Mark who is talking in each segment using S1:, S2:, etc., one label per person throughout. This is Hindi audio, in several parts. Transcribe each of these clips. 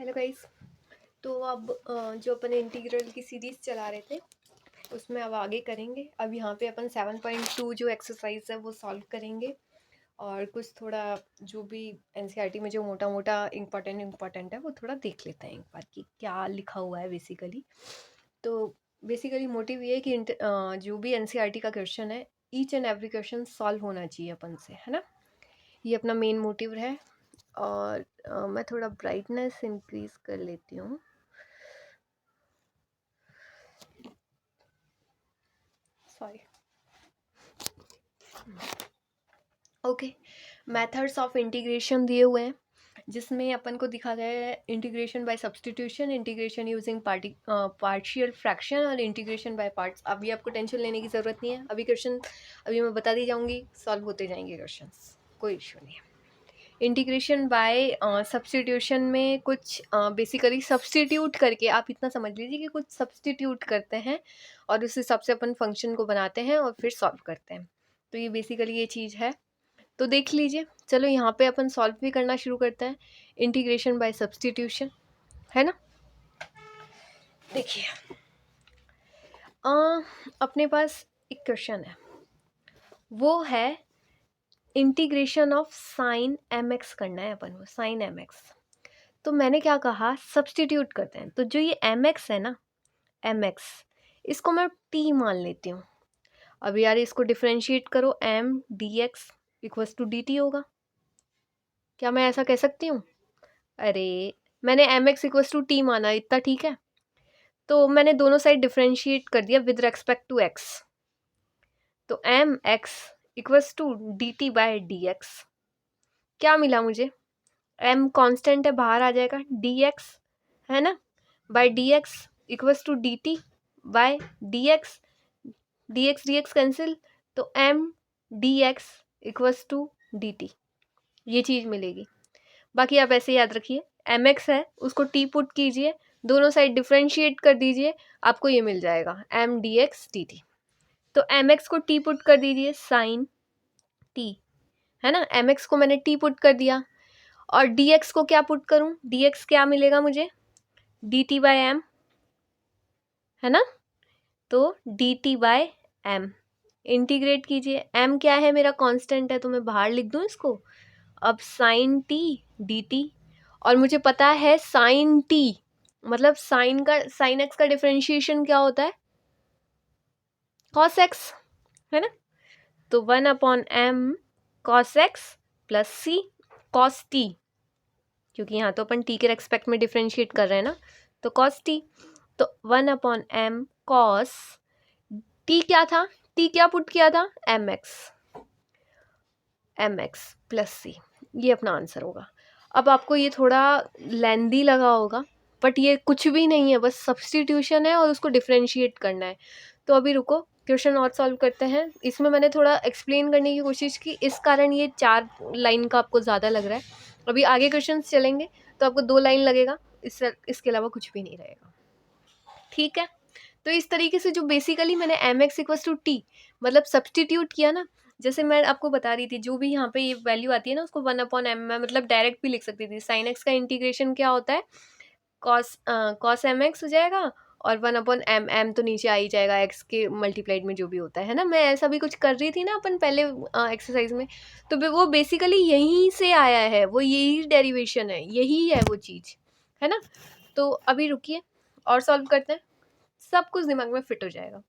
S1: Hello guys. तो अब जो अपन इंटीग्रल की सीरीज़ चला रहे थे उसमें अब आगे करेंगे। अब यहाँ पे अपन 7.2 जो एक्सरसाइज है वो सॉल्व करेंगे और कुछ थोड़ा जो भी एनसीईआरटी में जो मोटा मोटा इम्पोर्टेंट है वो थोड़ा देख लेते हैं एक बार कि क्या लिखा हुआ है बेसिकली। तो बेसिकली मोटिव ये है कि जो भी एनसीईआरटी का क्वेश्चन है each and every question solve होना चाहिए अपन से, है ना। ये अपना मेन मोटिव है। और मैं थोड़ा ब्राइटनेस इंक्रीज कर लेती हूँ। Sorry. Okay, methods of integration दिए हुए हैं जिसमें अपन को दिखा गया है integration by substitution, integration using partial fraction और इंटीग्रेशन बाय पार्ट्स। अभी आपको टेंशन लेने की ज़रूरत नहीं है, अभी क्वेश्चन अभी मैं बता दी जाऊंगी, सॉल्व होते जाएंगे क्वेश्चंस, कोई इशू नहीं है। इंटीग्रेशन बाय सब्स्टिट्यूशन में कुछ बेसिकली सब्स्टिट्यूट करके आप इतना समझ लीजिए कि कुछ सब्स्टिट्यूट करते हैं और उस हिसाब से अपन फंक्शन को बनाते हैं और फिर सॉल्व करते हैं। तो ये बेसिकली ये चीज़ है, तो देख लीजिए। चलो यहाँ पे अपन सॉल्व भी करना शुरू करते हैं। इंटीग्रेशन बाय सब्स्टिट्यूशन है ना। देखिए अपने पास एक क्वेश्चन है, वो है integration of sine M X करना है अपन को, साइन एम एक्स। तो मैंने क्या कहा, सब्स्टिट्यूट करते हैं। तो जो ये एम एक्स है ना, एम एक्स, इसको मैं टी मान लेती हूँ। अब यार इसको डिफ्रेंशिएट करो, M D x equals to D T होगा। क्या मैं ऐसा कह सकती हूँ? अरे मैंने M X equals to T माना, इतना ठीक है। तो मैंने दोनों साइड डिफ्रेंशिएट कर दिया विद रेस्पेक्ट टू एक्स। तो M X equals to D T by D x. क्या मिला मुझे? एम कांस्टेंट है, बाहर आ जाएगा, डी एक्स है ना, by D x equals to D T by D x. D x cancel, तो m D x equals to D t, ये चीज़ मिलेगी। बाकी आप ऐसे याद रखिए, एम एक्स है उसको टी पुट कीजिए, दोनों साइड डिफ्रेंशिएट कर दीजिए, आपको ये मिल जाएगा M D x D T. तो एम एक्स को टी पुट कर दीजिए साइन टी, है ना। एम एक्स को मैंने टी पुट कर दिया और डी एक्स को क्या पुट करूँ, डी एक्स क्या मिलेगा मुझे, डी टी बाय एम, है ना। तो D T by M integrate कीजिए। एम क्या है, मेरा कांस्टेंट है, तो मैं बाहर लिख दूँ इसको। अब साइन टी डी टी, और मुझे पता है साइन टी मतलब साइन एक्स का डिफरेंशिएशन क्या होता है, कॉस एक्स, है ना। तो 1/m कॉस एक्स प्लस सी कॉस टी, क्योंकि यहाँ तो अपन टी के रेस्पेक्ट में डिफरेंशिएट कर रहे हैं ना, तो कॉस टी। तो 1/m कॉस टी क्या था, टी क्या पुट किया था, एम एक्स प्लस सी, ये अपना आंसर होगा। अब आपको ये थोड़ा लेंदी लगा होगा, बट ये कुछ भी नहीं है, बस सब्स्टिट्यूशन है और उसको डिफरेंशिएट करना है। तो अभी रुको, क्वेश्चन और सॉल्व करते हैं। इसमें मैंने थोड़ा एक्सप्लेन करने की कोशिश की, इस कारण ये 4 लाइन का आपको ज़्यादा लग रहा है। अभी आगे क्वेश्चन चलेंगे तो आपको 2 लाइन लगेगा, इसके अलावा कुछ भी नहीं रहेगा, ठीक है। तो इस तरीके से जो बेसिकली मैंने M X equals to T मतलब सब्स्टिट्यूट किया ना, जैसे मैं आपको बता रही थी, जो भी यहाँ पे ये वैल्यू आती है ना उसको 1/m में मतलब डायरेक्ट भी लिख सकती थी। साइन एक्स का इंटीग्रेशन क्या होता है, कॉस एम एक्स हो जाएगा और 1/m, एम तो नीचे आ ही जाएगा एक्स के मल्टीप्लाइड में जो भी होता है ना। मैं ऐसा भी कुछ कर रही थी ना अपन पहले एक्सरसाइज में, तो वो बेसिकली यहीं से आया है, वो यही डेरिवेशन है, यही है वो चीज़, है ना। तो अभी रुकिए और सॉल्व करते हैं, सब कुछ दिमाग में फिट हो जाएगा,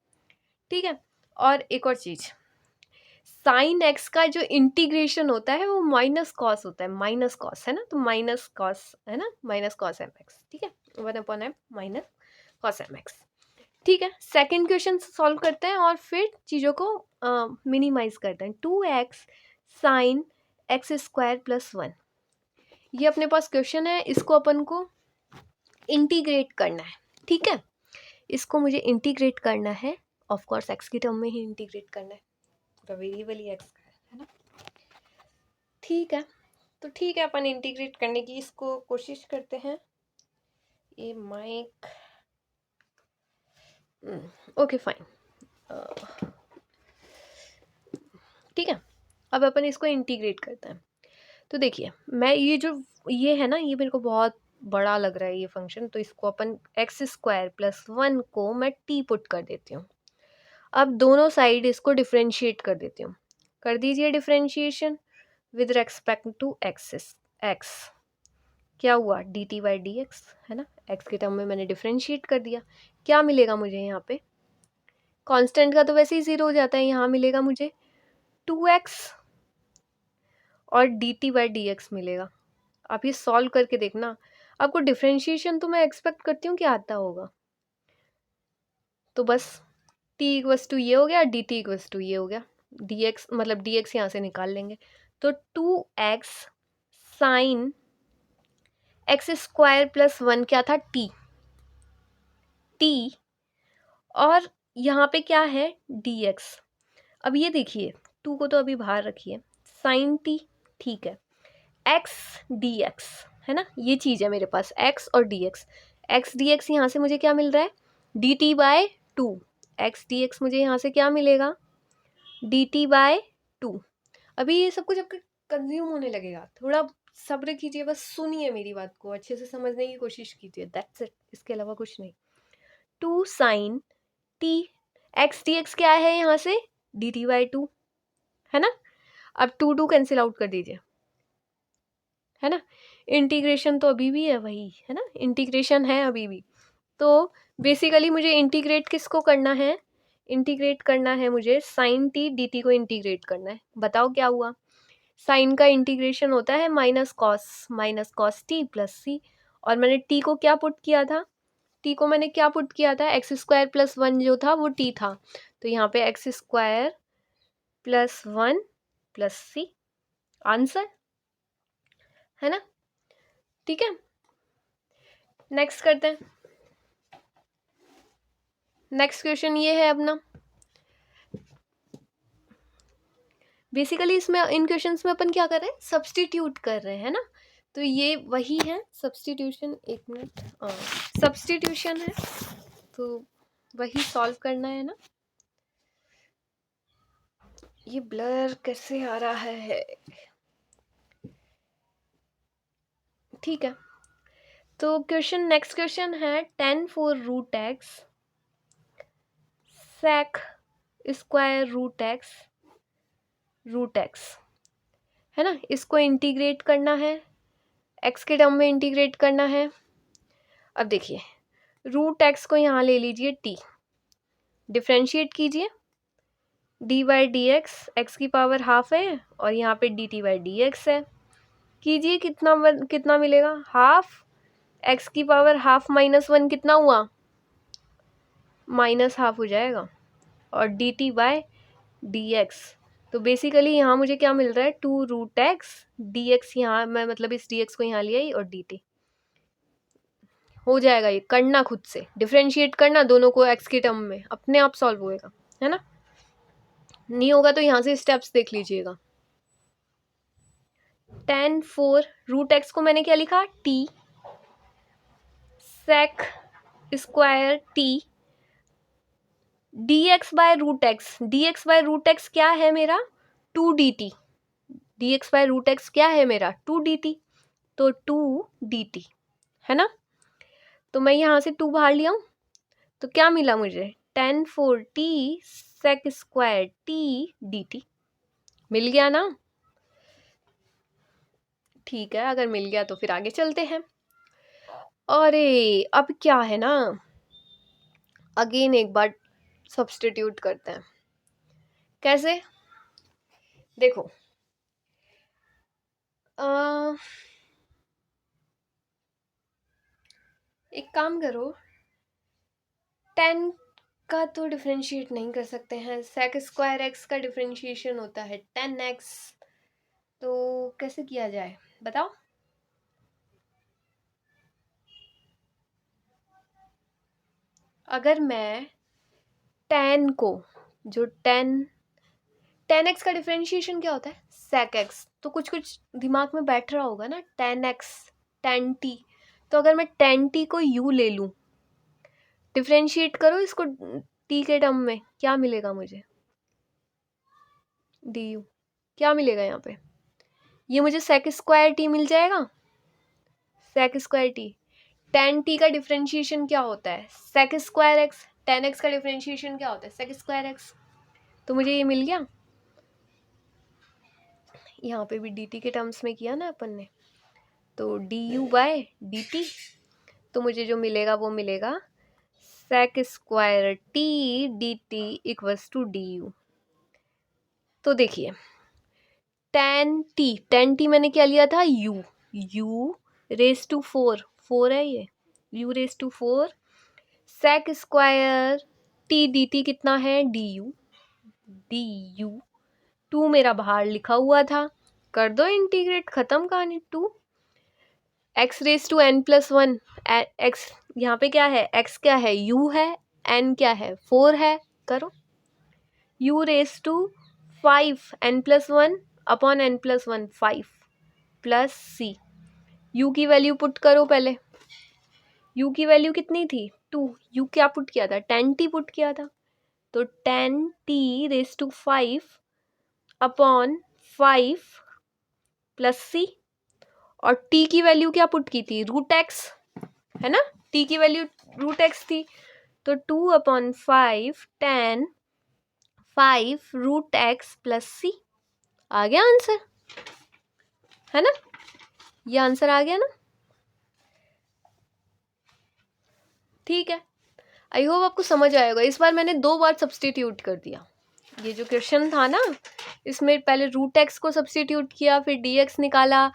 S1: ठीक है। और एक और चीज़, साइन एक्स का जो इंटीग्रेशन होता है वो माइनस कॉस होता है, माइनस कॉस, है ना। तो माइनस कॉस, है ना, माइनस कॉस एम एक्स, ठीक है, 1/m minus cos M x, ठीक है। सेकेंड क्वेश्चन सॉल्व करते हैं और फिर चीज़ों को मिनिमाइज करते हैं। 2x sine x square plus 1, ये अपने पास क्वेश्चन है, इसको अपन को इंटीग्रेट करना है, ठीक है। इसको मुझे इंटीग्रेट करना है, ऑफ कोर्स एक्स की टर्म में ही इंटीग्रेट करना है, पूरा वेरिएबल ही एक्स का है ना, ठीक है। तो ठीक है, अपन इंटीग्रेट करने की इसको कोशिश करते हैं। ये माइक, ओके फाइन, ठीक है। अब अपन इसको इंटीग्रेट करते हैं। तो देखिए, मैं ये जो ये है ना, ये मेरे को बहुत बड़ा लग रहा है ये फंक्शन, तो इसको अपन एक्स स्क्वायर प्लस 1 को मैं टी पुट कर देती हूँ। अब दोनों साइड इसको डिफरेंशिएट कर देती हूँ। कर दीजिए differentiation with respect to axis X. क्या हुआ, D T by D x, है ना, एक्स के टर्म में मैंने डिफरेंशिएट कर दिया। क्या मिलेगा मुझे यहाँ पे, कांस्टेंट का तो वैसे ही ज़ीरो हो जाता है, यहाँ मिलेगा मुझे 2x और D T by D x मिलेगा। आप ये सॉल्व करके देखना, आपको डिफरेंशिएशन तो मैं एक्सपेक्ट करती हूँ कि आता होगा। तो बस t इक्वस टू ये हो गया, डी टी इक्वस टू ये हो गया, डी एक्स मतलब डी एक्स यहाँ से निकाल लेंगे। तो 2x sine x square plus 1 क्या था, t, और यहाँ पे क्या है dx। अब ये देखिए 2 को तो अभी बाहर रखिए, साइन t, ठीक है, x dx, है ना, ये चीज़ है मेरे पास x और dx। x dx यहाँ से मुझे क्या मिल रहा है, dt बाय 2, x dx मुझे यहाँ से क्या मिलेगा, dt बाय 2। अभी ये सब कुछ आपका कंज्यूम होने लगेगा, थोड़ा सब्र कीजिए, बस सुनिए मेरी बात को, अच्छे से समझने की कोशिश कीजिए, दैट्स इट, इसके अलावा कुछ नहीं। 2 sine T, x D x क्या है यहाँ से, डी टी बाई 2, है ना। अब 2 कैंसिल आउट कर दीजिए, है ना, इंटीग्रेशन तो अभी भी है वही, है ना, इंटीग्रेशन है अभी भी। तो बेसिकली मुझे इंटीग्रेट किसको करना है, इंटीग्रेट करना है मुझे साइन टी डी टी को इंटीग्रेट करना है। बताओ क्या हुआ, साइन का इंटीग्रेशन होता है minus cos T plus c, और मैंने टी को क्या पुट किया था, टी को मैंने क्या पुट किया था, एक्स स्क्वायर प्लस 1 जो था वो टी था, तो यहाँ पे एक्स स्क्वायर प्लस 1 प्लस सी, आंसर, है ना। ठीक है, नेक्स्ट करते हैं। नेक्स्ट क्वेश्चन ये है अपना, बेसिकली इसमें इन क्वेश्चंस में अपन क्या कर रहे हैं, सब्स्टिट्यूट कर रहे हैं ना, तो ये वही है सब्स्टिट्यूशन, एक मिनट, सब्स्टिट्यूशन है, तो वही सॉल्व करना है ना। ये ब्लर कैसे आ रहा है, ठीक है। तो क्वेश्चन, नेक्स्ट क्वेश्चन है 10 4 root X sec square root X, है ना, इसको इंटीग्रेट करना है, एक्स के टर्म में इंटीग्रेट करना है। अब देखिए रूट एक्स को यहाँ ले लीजिए टी, डिफ्रेंशिएट कीजिए, D by D X, X की पावर हाफ है और यहाँ पे D T by D x है, कीजिए कितना मिलेगा, हाफ, एक्स की पावर हाफ माइनस 1 कितना हुआ, माइनस हाफ हो जाएगा, और D T by D x. तो बेसिकली यहाँ मुझे क्या मिल रहा है, 2 रूट एक्स डी एक्स, यहाँ मैं मतलब इस डी एक्स को यहाँ ले आई और डी टी हो जाएगा। ये करना खुद से, डिफ्रेंशिएट करना दोनों को एक्स के टर्म में, अपने आप सॉल्व होएगा, है ना। नहीं होगा तो यहाँ से स्टेप्स देख लीजिएगा। 10 4 रूट एक्स को मैंने क्या लिखा, T, sec square T, D x by root x, D x by root x क्या है मेरा, 2 D T, D x by root x क्या है मेरा, 2 डी टी, तो 2 डी टी, है ना। तो मैं यहाँ से 2 बाहर लिया हूँ, तो क्या मिला मुझे, 10 4 t sec square T d t, मिल गया ना। ठीक है, अगर मिल गया तो फिर आगे चलते हैं। अरे अब क्या है ना, अगेन एक बार सब्स्टिट्यूट करते हैं, कैसे, देखो एक काम करो, 10 का तो डिफरेंशिएट नहीं कर सकते हैं, सेक स्क्वायर एक्स का डिफरेंशिएशन होता है 10x, तो कैसे किया जाए बताओ। अगर मैं 10 को, जो 10x का डिफरेंशिएशन क्या होता है, सेक एक्स, तो कुछ कुछ दिमाग में बैठ रहा होगा ना, 10x 10t, तो अगर मैं 10t को u ले लूँ, डिफरेंशिएट करो इसको t के टर्म में, क्या मिलेगा मुझे, du, क्या मिलेगा यहाँ पे, ये मुझे सेक स्क्वायर टी मिल जाएगा, sec square T, tan t का डिफरेंशिएशन क्या होता है, sec square X. tan x का डिफरेंशिएशन क्या होता है, sec स्क्वायर एक्स। तो मुझे ये मिल गया, यहाँ पे भी dt के टर्म्स में किया ना अपन ने, तो du बाय dt, तो मुझे जो मिलेगा वो मिलेगा sec square t dt equals to du। तो देखिए tan t मैंने क्या लिया था, u रेस टू 4 है ये, u raise to 4 sec square t dt कितना है, du 2 मेरा बाहर लिखा हुआ था, कर दो इंटीग्रेट, खत्म कहानी। 2 x raise to n plus 1, x यहाँ पे क्या है, x क्या है, u है, n क्या है, 4 है, करो u raise to 5 n plus 1 upon n plus 1 5 plus c, u की वैल्यू पुट करो पहले, u की वैल्यू कितनी थी 2, u क्या पुट किया था, tan t पुट किया था, तो tan t raise to 5 upon 5 plus c, और t की वैल्यू क्या पुट की थी, रूट एक्स, है ना, t की वैल्यू रूट एक्स थी, तो 2/5 tan 5 root x plus c, आ गया आंसर, है ना, ये आंसर आ गया ना। ठीक है, आई होप आपको समझ आएगा। इस बार मैंने 2 बार सब्सटीट्यूट कर दिया, ये जो क्वेश्चन था ना, इसमें पहले रूट एक्स को सब्सटीट्यूट किया, फिर डी एक्स निकाला,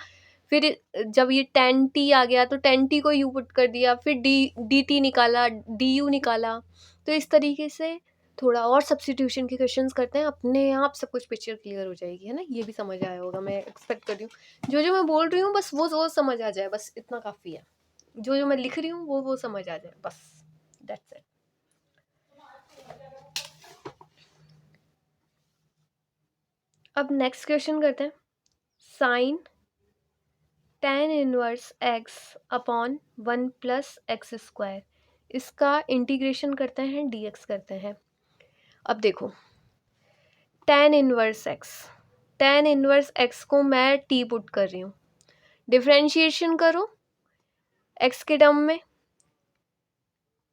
S1: फिर जब ये tan t आ गया तो tan t को u पुट कर दिया, फिर डी टी निकाला, डी यू निकाला। तो इस तरीके से थोड़ा और सब्सटीट्यूशन के क्वेश्चंस करते हैं, अपने आप सब कुछ पिक्चर क्लियर हो जाएगी, है ना। ये भी समझ आया होगा, मैं एक्सपेक्ट कर रही हूँ। जो जो मैं बोल रही हूँ बस वो समझ आ जाए, बस इतना काफ़ी है। जो जो मैं लिख रही हूँ वो समझ आ जाए, बस दैट्स इट। अब नेक्स्ट क्वेश्चन करते हैं, sine tan inverse x upon 1 plus x square, इसका इंटीग्रेशन करते हैं, dx करते हैं। अब देखो tan इनवर्स x को मैं t पुट कर रही हूँ, डिफरेंशिएशन करो x के टर्म में,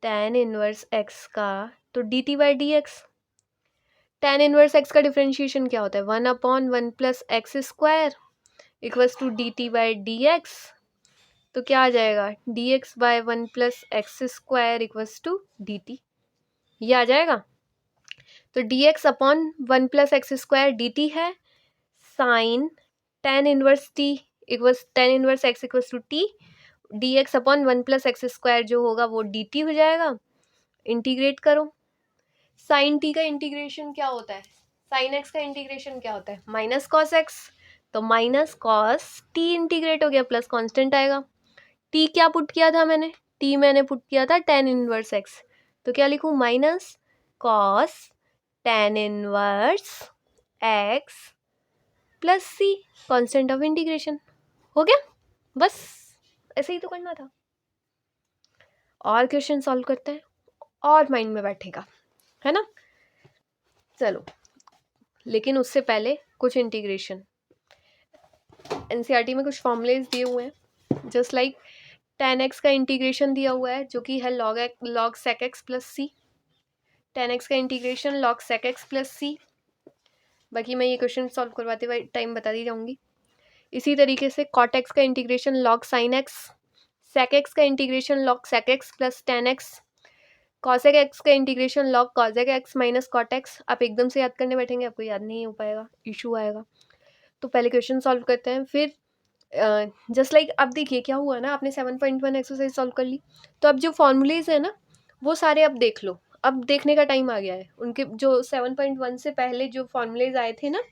S1: tan इनवर्स x का तो dt by D x, tan inverse x का डिफरेंशिएशन क्या होता है, 1/1 plus x square equals to D T by D x, तो क्या आ जाएगा, d x by 1 plus x square equals to D t, ये आ जाएगा। तो D x upon 1 plus x square d T है, sine tan inverse t equals tan inverse x equals to t, D x upon 1 plus x square जो होगा वो डी टी हो जाएगा। इंटीग्रेट करो, साइन टी का इंटीग्रेशन क्या होता है, साइन एक्स का इंटीग्रेशन क्या होता है, माइनस कॉस एक्स, तो माइनस कॉस टी इंटीग्रेट हो गया, प्लस कांस्टेंट आएगा। टी क्या पुट किया था मैंने, टी मैंने पुट किया था tan इनवर्स एक्स, तो क्या लिखूँ, minus cos tan inverse X plus C, constant of integration, हो गया। बस ऐसे ही तो करना था। और क्वेश्चन सॉल्व करते हैं और माइंड में बैठेगा, है ना। चलो, लेकिन उससे पहले कुछ इंटीग्रेशन, एनसीईआरटी में कुछ फॉर्मूलेज दिए हुए हैं, जस्ट लाइक tan x का इंटीग्रेशन दिया हुआ है जो कि है log sec x plus c, tan x का integration log sec x plus c, बाकी मैं ये क्वेश्चन सॉल्व करवाते हुए टाइम बताती जाऊंगी। इसी तरीके से cot x का integration log sin x, sec x का integration log sec x plus tan x, cosec x का integration log cosec x minus cot x। आप एकदम से याद करने बैठेंगे आपको याद नहीं हो पाएगा, इशू आएगा। तो पहले क्वेश्चन सॉल्व करते हैं, फिर जस्ट लाइक अब देखिए क्या हुआ ना, आपने 7.1 एक्सरसाइज सॉल्व कर ली, तो अब जो फॉर्मूलेज है ना वो सारे अब देख लो, अब देखने का टाइम आ गया है। उनके जो 7.1 से पहले जो फॉर्मूलेज आए थे ना,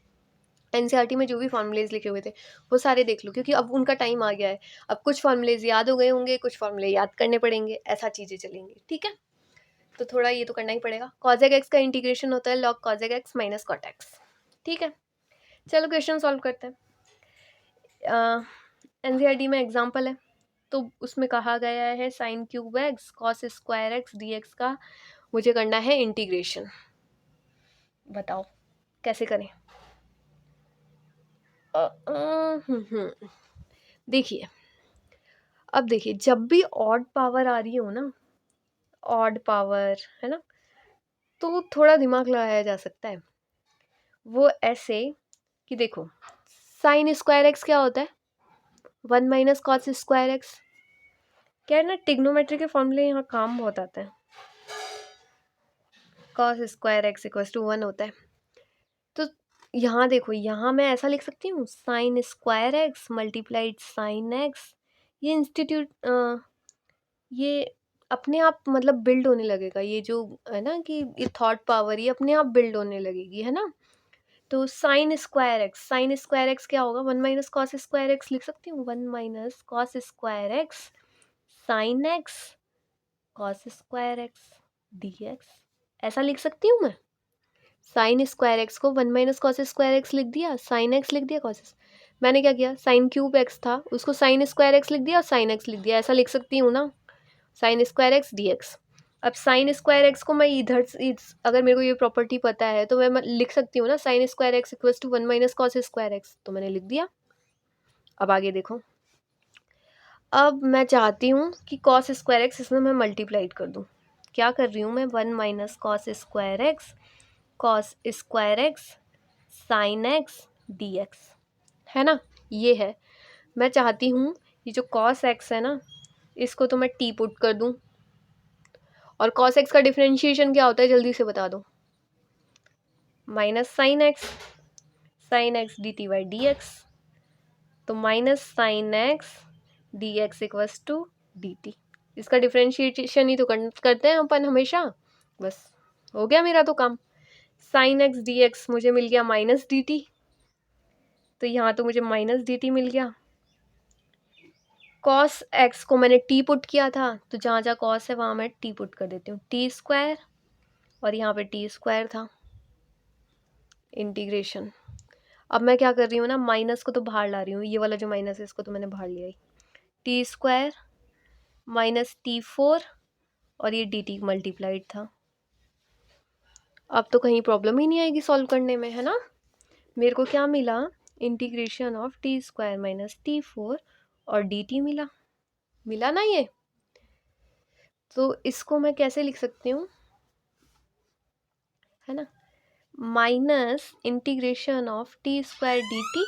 S1: एनसीईआरटी में जो भी फॉर्मूलेज लिखे हुए थे वो सारे देख लो, क्योंकि अब उनका टाइम आ गया है। अब कुछ फॉर्मूलेज याद हो गए होंगे, कुछ फॉर्मूले याद करने पड़ेंगे, ऐसा चीज़ें चलेंगी, ठीक है। तो थोड़ा ये तो करना ही पड़ेगा। कॉजेक एक्स का इंटीग्रेशन होता है log cosec x minus cot x, ठीक है। चलो क्वेश्चन सॉल्व करते हैं। एनसीईआरटी में एग्जाम्पल है, तो उसमें कहा गया है sine cube x cos square x D x का मुझे करना है इंटीग्रेशन, बताओ कैसे करें। देखिए अब देखिए जब भी ऑड पावर आ रही हो ना, ऑड पावर है ना, तो थोड़ा दिमाग लगाया जा सकता है। वो ऐसे कि देखो साइन स्क्वायर एक्स क्या होता है, 1 - cos² एक्स। क्या है ना, टिग्नोमेट्री के फॉर्मूले यहाँ काम बहुत आते हैं। cos² x = 1 होता है। तो यहाँ देखो, यहाँ मैं ऐसा लिख सकती हूँ sin² x multiplied sin x। ये ये अपने आप मतलब बिल्ड होने लगेगा, ये जो है ना कि ये थॉट पावर ये अपने आप बिल्ड होने लगेगी, है ना। तो sin² x क्या होगा, 1 - cos² x लिख सकती हूँ, 1 - cos² x sin x cos² x dx, ऐसा लिख सकती हूँ मैं। sin² x को 1 - cos² x लिख दिया, sin x लिख दिया, cos। मैंने क्या किया, sin³ x था उसको sin² x लिख दिया और sin x लिख दिया, ऐसा लिख सकती हूँ ना, sin² x dx। अब sin² x को मैं अगर मेरे को ये प्रॉपर्टी पता है तो मैं लिख सकती हूँ ना, sin² x = 1 - cos²x, तो मैंने लिख दिया। अब आगे देखो, अब मैं चाहती हूँ कि cos² x इसमें मैं मल्टीप्लाइड कर दूँ। क्या कर रही हूँ मैं, 1 - cos²x cos² x sin x dx, है ना। ये है, मैं चाहती हूँ ये जो cos x है ना, इसको तो मैं t पुट कर दूँ। और cos x का डिफरेंशिएशन क्या होता है, जल्दी से बता दो, -sin x dt/dx। तो -sin x dx = dt। इसका डिफरेंशिएशन ही तो करते हैं अपन हमेशा, बस हो गया मेरा तो काम। sin x dx मुझे मिल गया -dt, तो यहाँ तो मुझे -dt मिल गया। cos x को मैंने t पुट किया था, तो जहाँ जहाँ cos है वहाँ मैं t पुट कर देती हूँ, t², और यहाँ पे t² था, इंटीग्रेशन। अब मैं क्या कर रही हूँ ना, माइनस को तो बाहर ला रही हूँ, ये वाला जो माइनस है इसको तो मैंने बाहर लिया ही, t² -t4 और ये dt मल्टीप्लाइड था। अब तो कहीं प्रॉब्लम ही नहीं आएगी सॉल्व करने में, है ना। मेरे को क्या मिला, इंटीग्रेशन ऑफ t² -t4 और dt मिला ना ये। तो इसको मैं कैसे लिख सकती हूँ, है ना, minus integration of t² dt,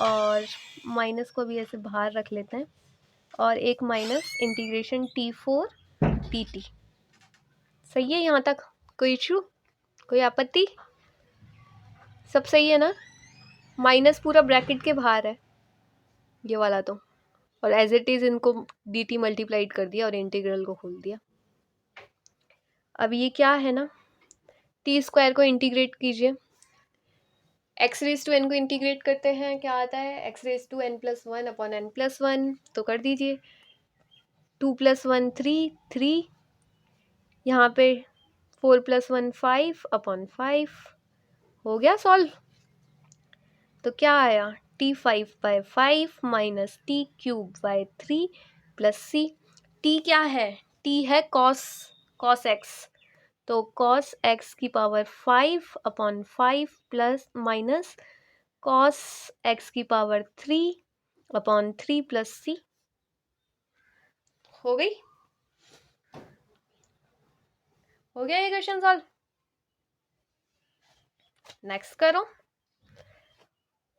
S1: और माइनस को भी ऐसे बाहर रख लेते हैं, और एक माइनस इंटीग्रेशन t4 dt। सही है यहाँ तक, कोई इशू, कोई आपत्ति, सब सही है ना। माइनस पूरा ब्रैकेट के बाहर है ये वाला तो, और एज इट इज़ इनको dt मल्टीप्लाइड कर दिया और इंटीग्रल को खोल दिया। अब ये क्या है ना, t² को इंटीग्रेट कीजिए, x⁻n को इंटीग्रेट करते हैं, क्या आता है, x⁻n+1/n+1, तो कर दीजिए, 2 + 1 3 3, यहाँ पे 4 + 1 5/5, हो गया सॉल्व। तो क्या आया, t5/5 - t³/3 + c। t क्या है, t है cos x, तो cos x की power 5/5 plus minus cos x की पावर 3/3 + c। हो गई, हो गया ये क्वेश्चन सॉल्व। नेक्स्ट करो।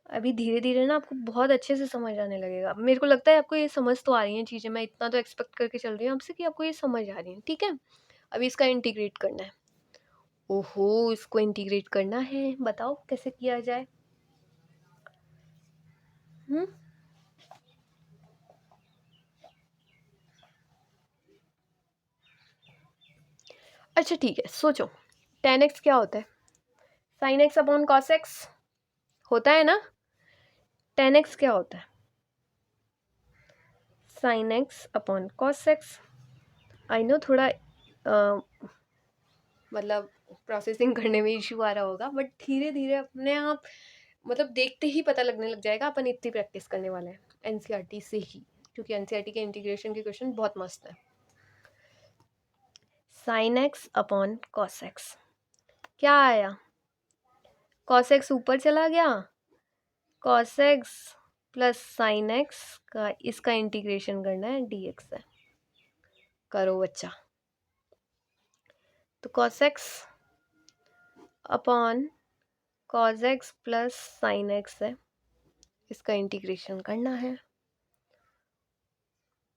S1: अभी धीरे धीरे ना आपको बहुत अच्छे से समझ आने लगेगा, मेरे को लगता है आपको ये समझ तो आ रही हैं चीज़ें, मैं इतना तो एक्सपेक्ट करके चल रही हूँ आपसे कि आपको ये समझ आ रही है, ठीक है। अभी इसका इंटीग्रेट करना है। ओहो, इसको इंटीग्रेट करना है, बताओ कैसे किया जाए। अच्छा ठीक है, सोचो, tan x क्या होता है, sin x/cos x होता है ना। tan x क्या होता है, sin x/cos x। I know थोड़ा मतलब प्रोसेसिंग करने में इशू आ रहा होगा, बट धीरे धीरे अपने आप मतलब देखते ही पता लगने लग जाएगा। अपन इतनी प्रैक्टिस करने वाले हैं एनसीईआरटी से ही, क्योंकि एनसीईआरटी के इंटीग्रेशन के क्वेश्चन बहुत मस्त है। sin x/cos x क्या आया, cos x ऊपर चला गया, cos x plus sign X का इसका इंटीग्रेशन करना है डी एक्स है। करो बच्चा। तो cos x upon cos x plus sine x है, इसका इंटीग्रेशन करना है।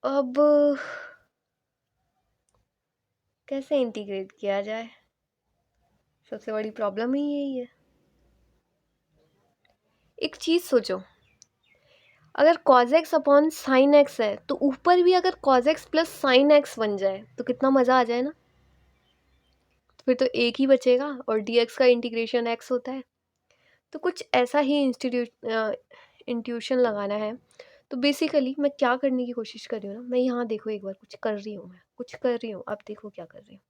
S1: अब कैसे इंटीग्रेट किया जाए, सबसे बड़ी प्रॉब्लम ही यही है। एक चीज़ सोचो, अगर cos x upon sine x है तो ऊपर भी अगर cos x plus sine x बन जाए तो कितना मज़ा आ जाए ना। तो फिर तो एक ही बचेगा और dx का इंटीग्रेशन x होता है। तो कुछ ऐसा ही इंट्यूशन लगाना है। तो बेसिकली मैं क्या करने की कोशिश कर रही हूँ ना, मैं यहाँ देखो एक बार कुछ कर रही हूँ, मैं कुछ कर रही हूँ, अब देखो क्या कर रही हूँ।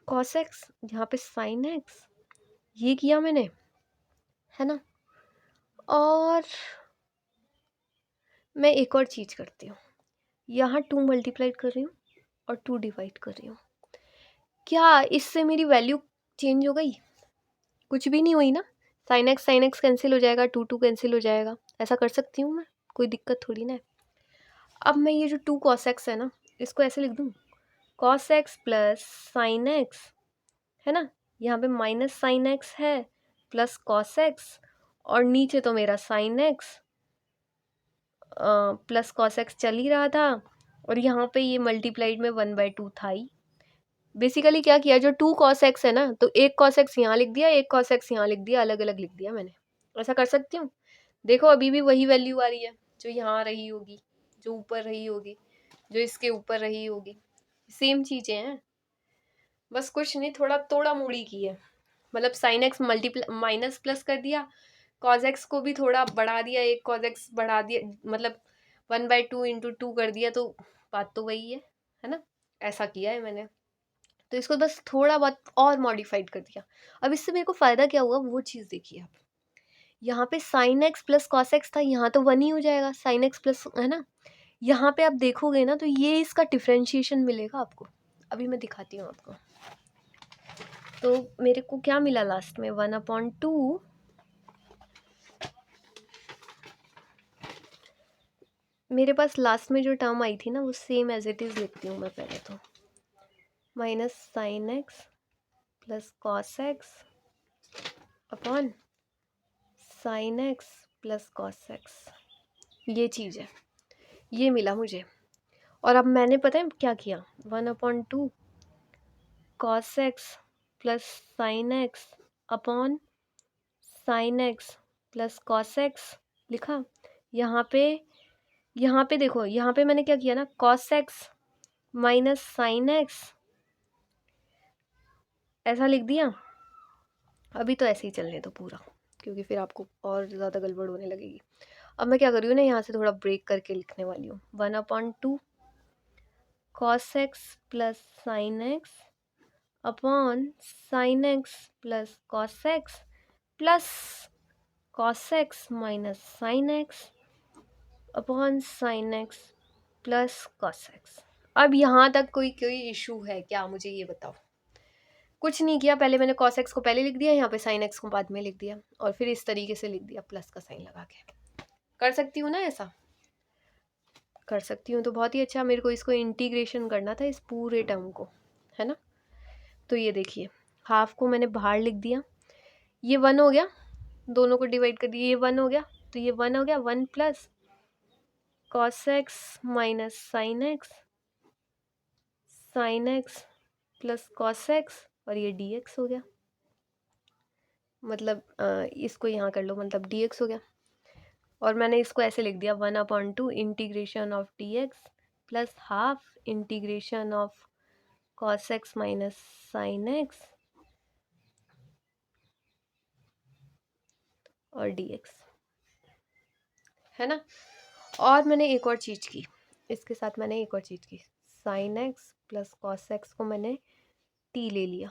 S1: cos x यहाँ पे sin x ये किया मैंने, है ना। और मैं एक और चीज़ करती हूँ, यहाँ 2 मल्टीप्लाई कर रही हूँ और 2 डिवाइड कर रही हूँ। क्या इससे मेरी वैल्यू चेंज हो गई? कुछ भी नहीं हुई ना। साइन एक्स कैंसिल हो जाएगा, 2 कैंसिल हो जाएगा। ऐसा कर सकती हूँ मैं, कोई दिक्कत थोड़ी ना है। अब मैं ये जो 2 cos x है ना, इसको ऐसे लिख दूँ, cos x plus sine x, है ना। यहाँ पे माइनस साइन एक्स है प्लस cos x, और नीचे तो मेरा sign X plus cos x चल ही रहा था, और यहाँ पे ये मल्टीप्लाइड में 1/2 था ही। बेसिकली क्या किया, जो 2 cos x है ना, तो एक cos x यहाँ लिख दिया, एक cos x यहाँ लिख दिया, अलग अलग लिख दिया मैंने। ऐसा कर सकती हूँ। देखो अभी भी वही वैल्यू आ रही है जो यहाँ रही होगी, जो ऊपर रही होगी, जो इसके ऊपर रही होगी, सेम चीज़ें हैं। बस कुछ नहीं, थोड़ा तोड़ा मोड़ी की है। मतलब sine x multiply minus plus कर दिया, कॉज एक्स को भी थोड़ा बढ़ा दिया, एक कॉज एक्स बढ़ा दिया, मतलब 1/2 इंटू 2 कर दिया, तो बात तो वही है ना। ऐसा किया है मैंने। तो इसको बस थोड़ा बहुत और मॉडिफाइड कर दिया। अब इससे मेरे को फ़ायदा क्या हुआ वो चीज़ देखिए आप। यहाँ पे sign X plus cos x था, यहाँ तो 1 ही हो जाएगा, साइन एक्स प्लस, है ना। यहाँ पे आप देखोगे ना तो ये इसका डिफ्रेंशिएशन मिलेगा आपको। अभी मैं दिखाती हूँ आपको। तो मेरे को क्या मिला लास्ट में, 1/2। मेरे पास लास्ट में जो टर्म आई थी ना, वो सेम एज इट इज़ लिखती हूँ मैं पहले तो, minus sine X plus cos x upon sine X plus cos x, ये चीज़ है, ये मिला मुझे। और अब मैंने पता है क्या किया, 1/2 cos x plus sine x upon sine X plus cos x लिखा। यहाँ पे देखो, यहाँ पे मैंने क्या किया ना, cos x minus sine x ऐसा लिख दिया। अभी तो ऐसे ही चलने दो पूरा, क्योंकि फिर आपको और ज़्यादा गड़बड़ होने लगेगी। अब मैं क्या कर रही हूँ ना, यहाँ से थोड़ा ब्रेक करके लिखने वाली हूँ। 1/2 cos x plus sine x upon sine X plus cos x plus cos x minus sine x upon sine X plus cos x. अब यहाँ तक कोई इशू है क्या, मुझे ये बताओ। कुछ नहीं किया, पहले मैंने cos x को पहले लिख दिया, यहाँ पे sin x को बाद में लिख दिया, और फिर इस तरीके से लिख दिया प्लस का साइन लगा के। कर सकती हूँ ना ऐसा, कर सकती हूँ तो बहुत ही अच्छा। मेरे को इसको इंटीग्रेशन करना था इस पूरे टर्म को, है ना। तो ये देखिए, हाफ को मैंने बाहर लिख दिया, ये 1 हो गया, दोनों को डिवाइड कर दिया, ये 1 हो गया, तो ये 1 हो गया, 1 plus cos x minus sine X plus cos x, और ये dx हो गया। मतलब इसको यहाँ कर लो, मतलब dx हो गया। और मैंने इसको ऐसे लिख दिया, 1/2 integration of dx plus half integration of cos x minus sine x और dx, है ना। और मैंने एक और चीज़ की, इसके साथ मैंने एक और चीज़ की, sine X plus cos X को मैंने t ले लिया।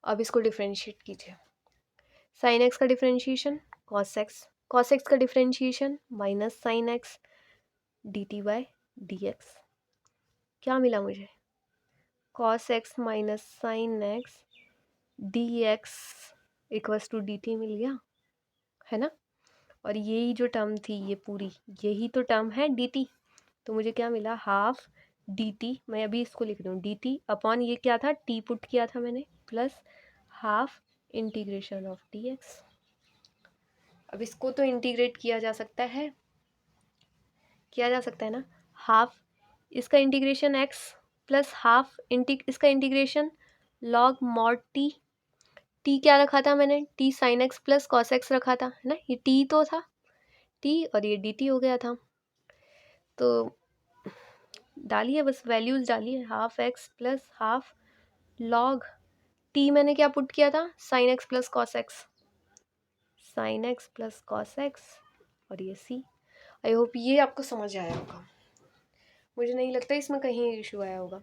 S1: अब इसको डिफ्रेंशिएट कीजिए, साइन एक्स का डिफ्रेंशिएशन कॉस एक्स का differentiation minus sine X dt/dx। क्या मिला मुझे, cos x minus sine X dx equals to dt मिल गया, है ना। और यही जो टर्म थी ये पूरी, यही तो टर्म है dt। तो मुझे क्या मिला, हाफ dt, मैं अभी इसको लिख रही हूँ, dt अपॉन ये क्या था, t पुट किया था मैंने, plus half integration of dx। अब इसको तो इंटीग्रेट किया जा सकता है, किया जा सकता है ना, हाफ इसका इंटीग्रेशन x प्लस हाफ इसका integration log mod t। t क्या रखा था मैंने, t sine x plus cos x रखा था, है ना, ये t तो था t, और ये dt हो गया था। तो डालिए बस, वैल्यूज डालिए, half x plus half log t, मैंने क्या पुट किया था, sine x plus cos x, sine x plus cos x, और ये c। आई होप ये आपको समझ आया होगा, मुझे नहीं लगता इसमें कहीं इशू आया होगा।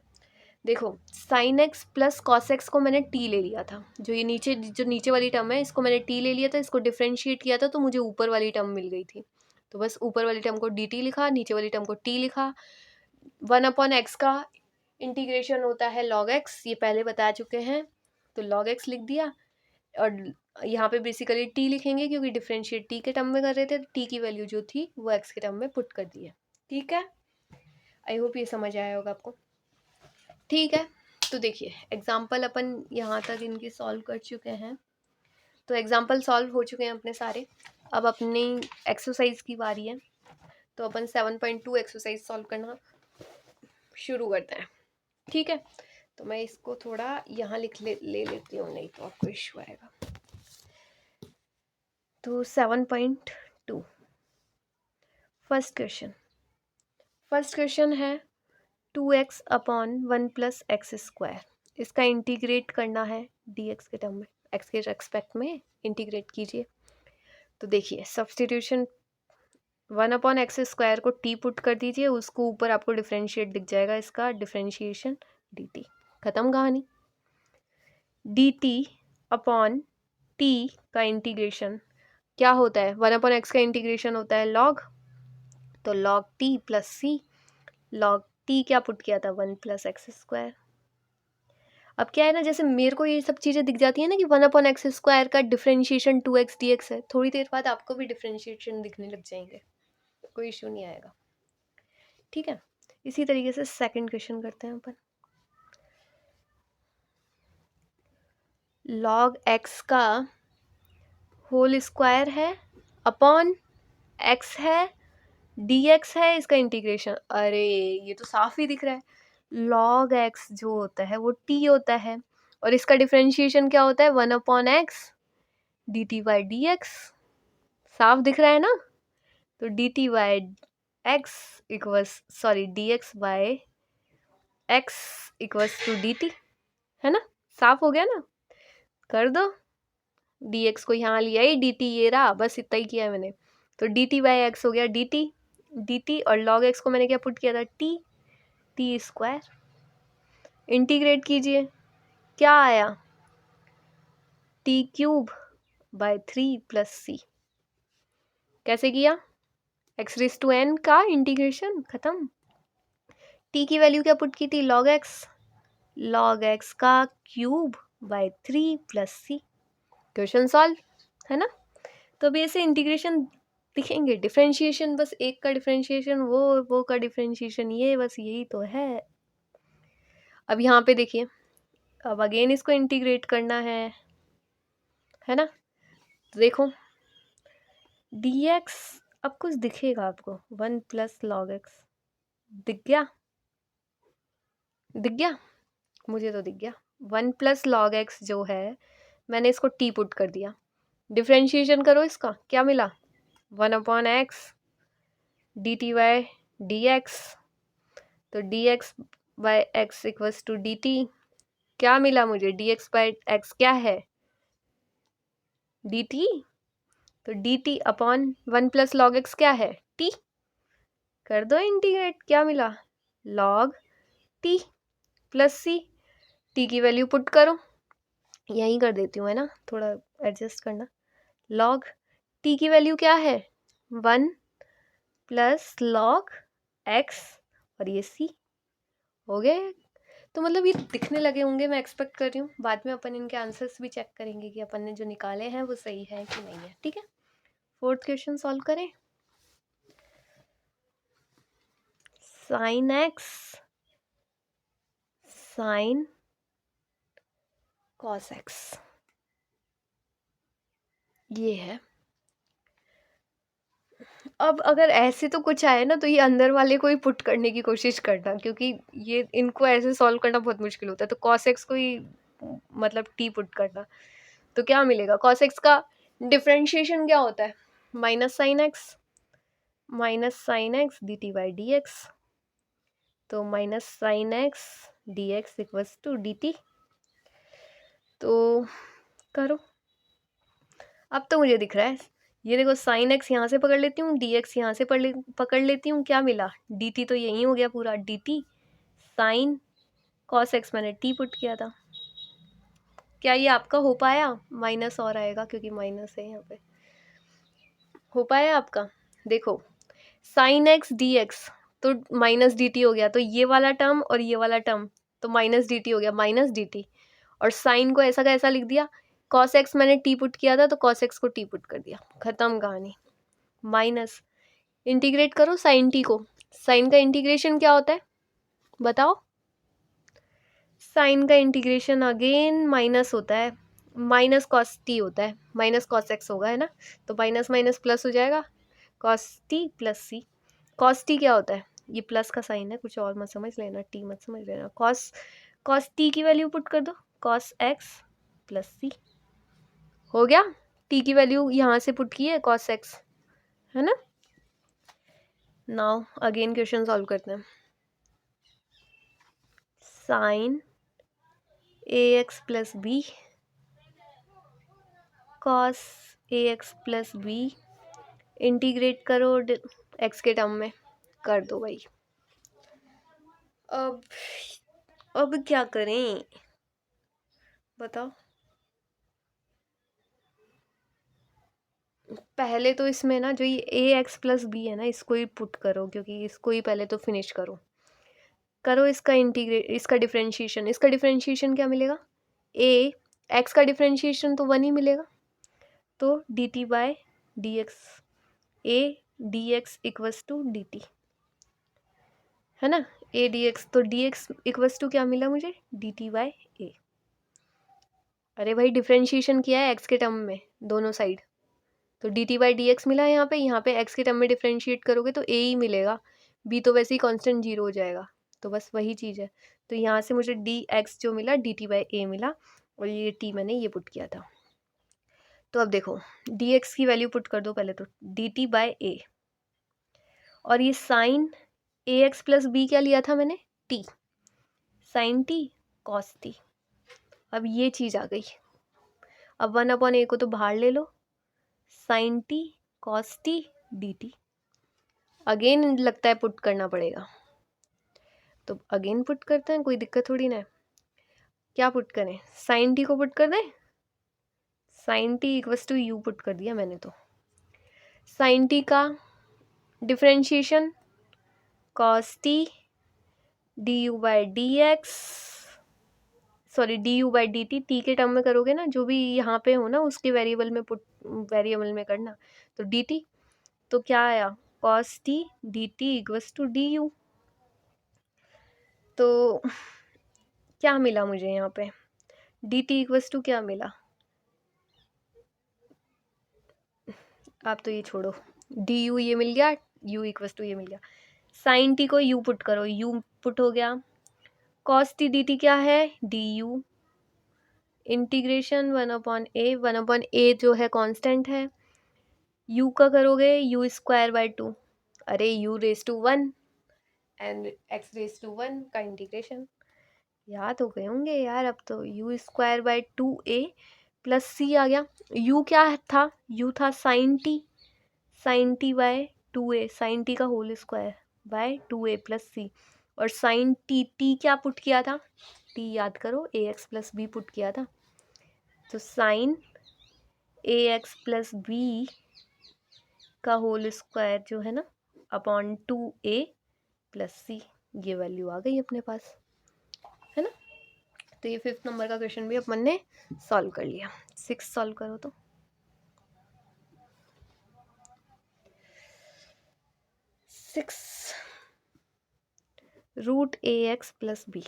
S1: देखो sign X plus cos X को मैंने टी ले लिया था, जो ये नीचे वाली टर्म है इसको मैंने टी ले लिया था, इसको डिफ्रेंशिएट किया था तो मुझे ऊपर वाली टर्म मिल गई थी। तो बस ऊपर वाली टर्म को डी टी लिखा, नीचे वाली टर्म को टी लिखा। 1/x का इंटीग्रेशन होता है log x, ये पहले बता चुके हैं, तो log x लिख दिया। और यहाँ पे बेसिकली टी लिखेंगे क्योंकि डिफ्रेंशिएट टी के टर्म में कर रहे थे, टी की वैल्यू जो थी वो x के टर्म में पुट कर दी है। ठीक है, आई होप ये समझ आया होगा आपको। ठीक है, तो देखिए एग्जाम्पल अपन यहाँ तक इनकी सॉल्व कर चुके हैं, तो एग्जाम्पल सॉल्व हो चुके हैं अपने सारे। अब अपनी एक्सरसाइज की बारी है, तो अपन 7.2 एक्सरसाइज सॉल्व करना शुरू करते हैं। ठीक है, तो मैं इसको थोड़ा यहाँ ले लेती हूँ, नहीं तो आपको इशू आएगा। तो 7.2 फर्स्ट क्वेश्चन है 2x upon 1 plus x square, इसका इंटीग्रेट करना है dx के टर्म में, x के रेस्पेक्ट में इंटीग्रेट कीजिए। तो देखिए सब्सटीट्यूशन, 1/x स्क्वायर को t पुट कर दीजिए, उसको ऊपर आपको डिफरेंशिएट दिख जाएगा, इसका डिफरेंशिएशन dt, खत्म कहानी। dt अपॉन t का इंटीग्रेशन क्या होता है, 1/x का इंटीग्रेशन होता है log, तो log t plus c, log t क्या पुट किया था, 1 प्लस एक्स स्क्वायर। अब क्या है ना, जैसे मेरे को ये सब चीज़ें दिख जाती है ना कि 1/x स्क्वायर का डिफरेंशिएशन 2x dx है, थोड़ी देर बाद आपको भी डिफरेंशिएशन दिखने लग जाएंगे, कोई इशू नहीं आएगा। ठीक है, इसी तरीके से सेकंड क्वेश्चन करते हैं अपन। log x का होल स्क्वायर है अपॉन x है, dx है, इसका इंटीग्रेशन, अरे ये तो साफ ही दिख रहा है, log x जो होता है वो t होता है, और इसका डिफरेंशिएशन क्या होता है, 1/x dt बाई dx, साफ दिख रहा है ना। तो dt by x equals, sorry dx by x equals to dt, है ना, साफ हो गया ना, कर दो, dx को यहाँ लिया ही, dt ये रहा, बस इतना ही किया है मैंने। तो dt बाई x हो गया dt, और log x को मैंने क्या पुट किया था, t स्क्वायर, इंटीग्रेट कीजिए, क्या आया, t cube by 3 plus c। कैसे किया, x रेज़ टू n का इंटीग्रेशन, खत्म। t की वैल्यू क्या पुट की थी, log x का cube by 3 plus c, question solve, है ना। तो अभी ऐसे इंटीग्रेशन दिखेंगे, डिफरेंशिएशन बस एक का डिफरेंशिएशन वो का डिफरेंशिएशन ये, बस यही तो है। अब यहाँ पे देखिए, अब अगेन इसको इंटीग्रेट करना है ना। तो देखो dx, अब कुछ दिखेगा आपको, 1 प्लस लॉग एक्स, दिख गया, मुझे तो दिख गया। 1 प्लस लॉग एक्स जो है, मैंने इसको t पुट कर दिया, डिफरेंशिएशन करो इसका, क्या मिला, 1/x dt बाई dx, तो dx by x equals to dt, क्या मिला मुझे, dx बाई x क्या है, dt, तो dt upon 1 plus log x क्या है, t, कर दो इंटीग्रेट, क्या मिला, log t plus c, t की वैल्यू पुट करो, यहीं कर देती हूँ, है ना, थोड़ा एडजस्ट करना। log t की वैल्यू क्या है, 1 प्लस log x, और ये c हो गए। तो मतलब ये दिखने लगे होंगे, मैं एक्सपेक्ट कर रही हूँ, बाद में अपन इनके आंसर्स भी चेक करेंगे कि अपन ने जो निकाले हैं वो सही है कि नहीं है। ठीक है, फोर्थ क्वेश्चन सॉल्व करें। Sine x sine cos x, ये है। अब अगर ऐसे तो कुछ आए ना तो ये अंदर वाले को ही पुट करने की कोशिश करना, क्योंकि ये इनको ऐसे सॉल्व करना बहुत मुश्किल होता है। तो कॉस एक्स को ही मतलब टी पुट करना, तो क्या मिलेगा? कॉस एक्स का डिफरेंशिएशन क्या होता है? Minus sine x D T by D x. तो minus sine x D x equals to D T. तो करो। अब तो मुझे दिख रहा है, ये देखो साइन एक्स यहाँ से पकड़ लेती हूँ, डी एक्स यहाँ से पकड़ लेती हूँ, क्या मिला? डी टी तो यही हो गया पूरा, D T sine cos x मैंने टी पुट किया था। क्या ये आपका हो पाया? माइनस और आएगा क्योंकि माइनस है यहाँ पे। हो पाया आपका? देखो साइन एक्स डी एक्स तो माइनस डी टी हो गया, तो ये वाला टर्म और ये वाला टर्म तो माइनस डी टी हो गया, माइनस डी टी। और साइन को ऐसा का ऐसा लिख दिया। कॉस एक्स मैंने टी पुट किया था तो कॉस एक्स को टी पुट कर दिया, खत्म कहानी। माइनस इंटीग्रेट करो साइन टी को। साइन का इंटीग्रेशन क्या होता है बताओ? साइन का इंटीग्रेशन अगेन माइनस होता है, माइनस कॉस टी होता है, माइनस कॉस एक्स होगा, है ना? तो माइनस माइनस प्लस हो जाएगा, कॉस टी प्लस सी। कॉस टी क्या होता है? ये प्लस का साइन है, कुछ और मत समझ लेना, टी मत समझ लेना। कॉस कॉस टी की वैल्यू पुट कर दो, कॉस एक्स प्लस सी। हो गया, टी की वैल्यू यहाँ से पुट की है, कॉस एक्स, है ना? नाउ अगेन क्वेश्चन सॉल्व करते हैं। Sign A x plus B cos A x plus B, integrate करो एक्स के टर्म में, कर दो भाई। अब क्या करें बताओ? पहले तो इसमें ना जो ये ए एक्स प्लस बी है ना, इसको ही पुट करो, क्योंकि इसको ही पहले तो फिनिश करो इसका इसका डिफरेंशिएशन क्या मिलेगा? ए एक्स का डिफरेंशिएशन तो 1 ही मिलेगा, तो D T by D X, A D x equals to D T, है ना? ए डी एक्स, तो डी एक्स इक्वस टू क्या मिला मुझे? D T by A. अरे भाई डिफरेंशिएशन किया है एक्स के टर्म में दोनों साइड, तो D T by D x मिला है यहाँ पे एक्स के टर्म में डिफरेंशिएट करोगे तो ए ही मिलेगा, बी तो वैसे ही कांस्टेंट 0 हो जाएगा, तो बस वही चीज़ है। तो यहाँ से मुझे डी एक्स जो मिला डी टी बाई ए मिला, और ये टी मैंने ये पुट किया था। तो अब देखो डी एक्स की वैल्यू पुट कर दो पहले तो, डी टी बाई ए, और ये sine A x plus B क्या लिया था मैंने? T, sine T cos T. अब ये चीज़ आ गई, अब 1/a को तो बाहर ले लो, sine T cos t d t. Again लगता है पुट करना पड़ेगा, तो अगेन पुट करते हैं, कोई दिक्कत थोड़ी ना है। क्या पुट करें? साइन टी को पुट कर दें, sine t equals to u put कर दिया मैंने। तो साइन टी का differentiation cos t d u by D x, sorry d u by d t, t के टर्म में करोगे ना, जो भी यहाँ पे हो ना उसके वेरिएबल में करना, तो डी टी, तो क्या आया? Cos t d t equals to d u. तो क्या मिला मुझे यहाँ पे? डी टी इक्वस टू क्या मिला? आप तो ये छोड़ो, डी यू ये मिल गया, यू इक्वस टू ये मिल गया। साइन टी को यू पुट करो, यू पुट हो गया। कॉस टी डी टी क्या है? डी यू इंटीग्रेशन 1/a जो है कांस्टेंट है, यू का करोगे यू स्क्वायर बाय 2, अरे u raise to 1 and x raise to 1 का इंटीग्रेशन याद हो गए होंगे यार। अब तो u square by 2a plus c आ गया। यू क्या था? यू था sine t by 2a, sine t का whole square by 2a plus c, और साइन टी क्या पुट किया था? टी याद करो, ए एक्स प्लस बी पुट किया था, तो sign A x plus B का होल स्क्वायर जो है ना अपॉन 2a प्लस सी, ये वैल्यू आ गई अपने पास, है ना? तो ये 5th नंबर का क्वेश्चन भी अपन ने सॉल्व कर लिया। 6 सॉल्व करो तो। 6 रूट ए एक्स प्लस बी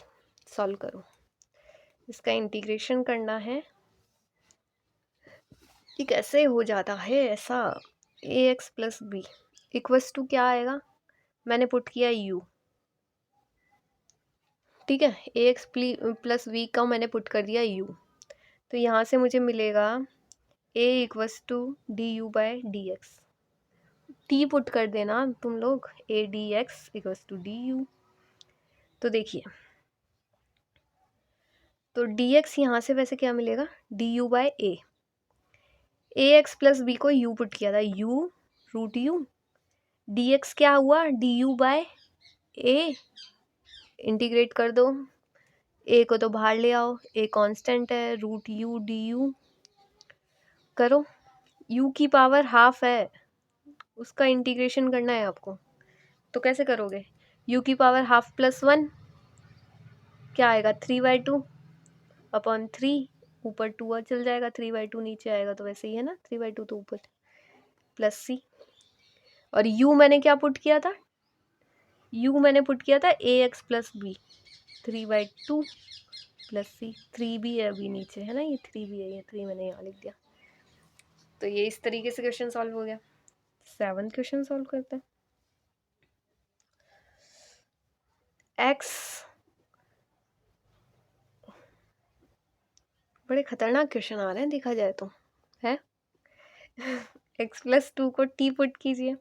S1: सॉल्व करो। इसका इंटीग्रेशन करना है। ये कैसे हो जाता है ऐसा? A x plus b equals to क्या आएगा? मैंने पुट किया u, ठीक है। ए एक्स प्लस बी का मैंने पुट कर दिया u, तो यहाँ से मुझे मिलेगा a equals to d u by D x. T put कर देना तुम लोग, a D x equals to d u. तो देखिए, तो डी एक्स यहाँ से वैसे क्या मिलेगा? D u by a x plus b को u पुट किया था, u root u, d x क्या हुआ? D u by a. Integrate कर दो, ए को तो बाहर ले आओ, ए कांस्टेंट है, रूट यू डी यू करो। u की पावर हाफ है, उसका इंटीग्रेशन करना है आपको। तो कैसे करोगे? u की पावर हाफ प्लस 1 क्या आएगा? 3/2 अपॉन 3, ऊपर 2 चल जाएगा, 3/2 नीचे आएगा, तो वैसे ही है ना, 3/2 तो ऊपर प्लस सी। और u मैंने क्या पुट किया था? u मैंने पुट किया था ए एक्स प्लस बी, 3/2 प्लस सी। 3 भी है अभी नीचे, है ना, ये 3 भी है, ये 3 मैंने यहाँ लिख दिया। तो ये इस तरीके से क्वेश्चन सॉल्व हो गया। 7th क्वेश्चन सॉल्व करते हैं। x, बड़े खतरनाक क्वेश्चन आ रहे हैं देखा जाए तो, है। x प्लस 2 को t पुट कीजिए,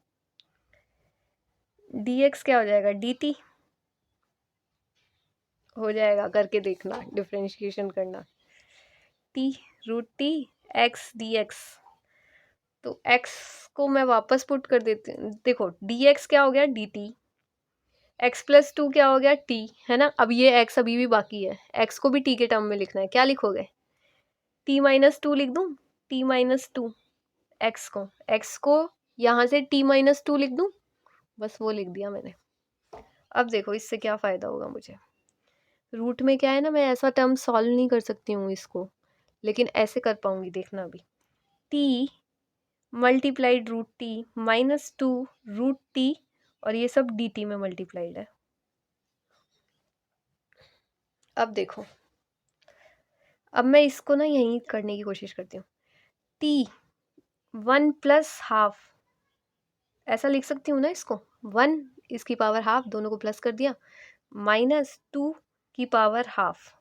S1: dx क्या हो जाएगा? dt हो जाएगा, करके देखना, डिफरेंशिएशन करना। t root t x D x, तो x को मैं वापस पुट कर देती हूँ। देखो dx क्या हो गया? dt, x प्लस 2 क्या हो गया? t, है ना। अब ये x अभी भी बाकी है, x को भी t के टर्म में लिखना है। क्या लिखोगे? t माइनस 2 लिख दूँ? t माइनस 2 x को यहाँ से t माइनस 2 लिख दूँ, बस वो लिख दिया मैंने। अब देखो इससे क्या फ़ायदा होगा मुझे। रूट में क्या है ना, मैं ऐसा टर्म सॉल्व नहीं कर सकती हूँ इसको, लेकिन ऐसे कर पाऊंगी, देखना अभी। t multiplied root t minus 2 root t, और ये सब dt में मल्टीप्लाइड है। अब देखो, अब मैं इसको ना यहीं करने की कोशिश करती हूँ। t 1 प्लस हाफ, ऐसा लिख सकती हूँ ना इसको, 1 इसकी पावर हाफ, दोनों को प्लस कर दिया, माइनस 2 की पावर हाफ।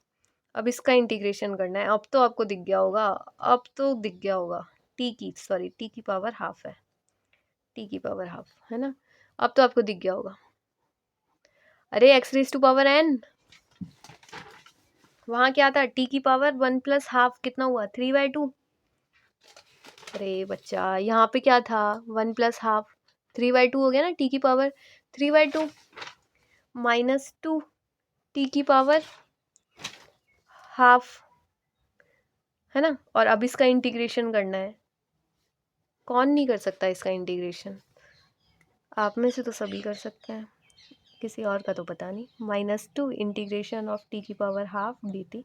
S1: अब इसका इंटीग्रेशन करना है। अब तो आपको दिख गया होगा, अब तो दिख गया होगा। टी की पावर हाफ है, टी की पावर हाफ, है ना। अब तो आपको दिख गया होगा। अरे x raise to power n, वहाँ क्या था? टी की पावर 1 प्लस हाफ, कितना हुआ? 3/2। अरे बच्चा, यहाँ पे क्या था? 1 प्लस हाफ, 3/2 हो गया ना। टी की पावर 3/2 माइनस 2 टी की पावर हाफ, है ना। और अब इसका इंटीग्रेशन करना है। कौन नहीं कर सकता इसका इंटीग्रेशन? आप में से तो सभी कर सकते हैं, किसी और का तो पता नहीं। -2 इंटीग्रेशन ऑफ टी की पावर हाफ डी टी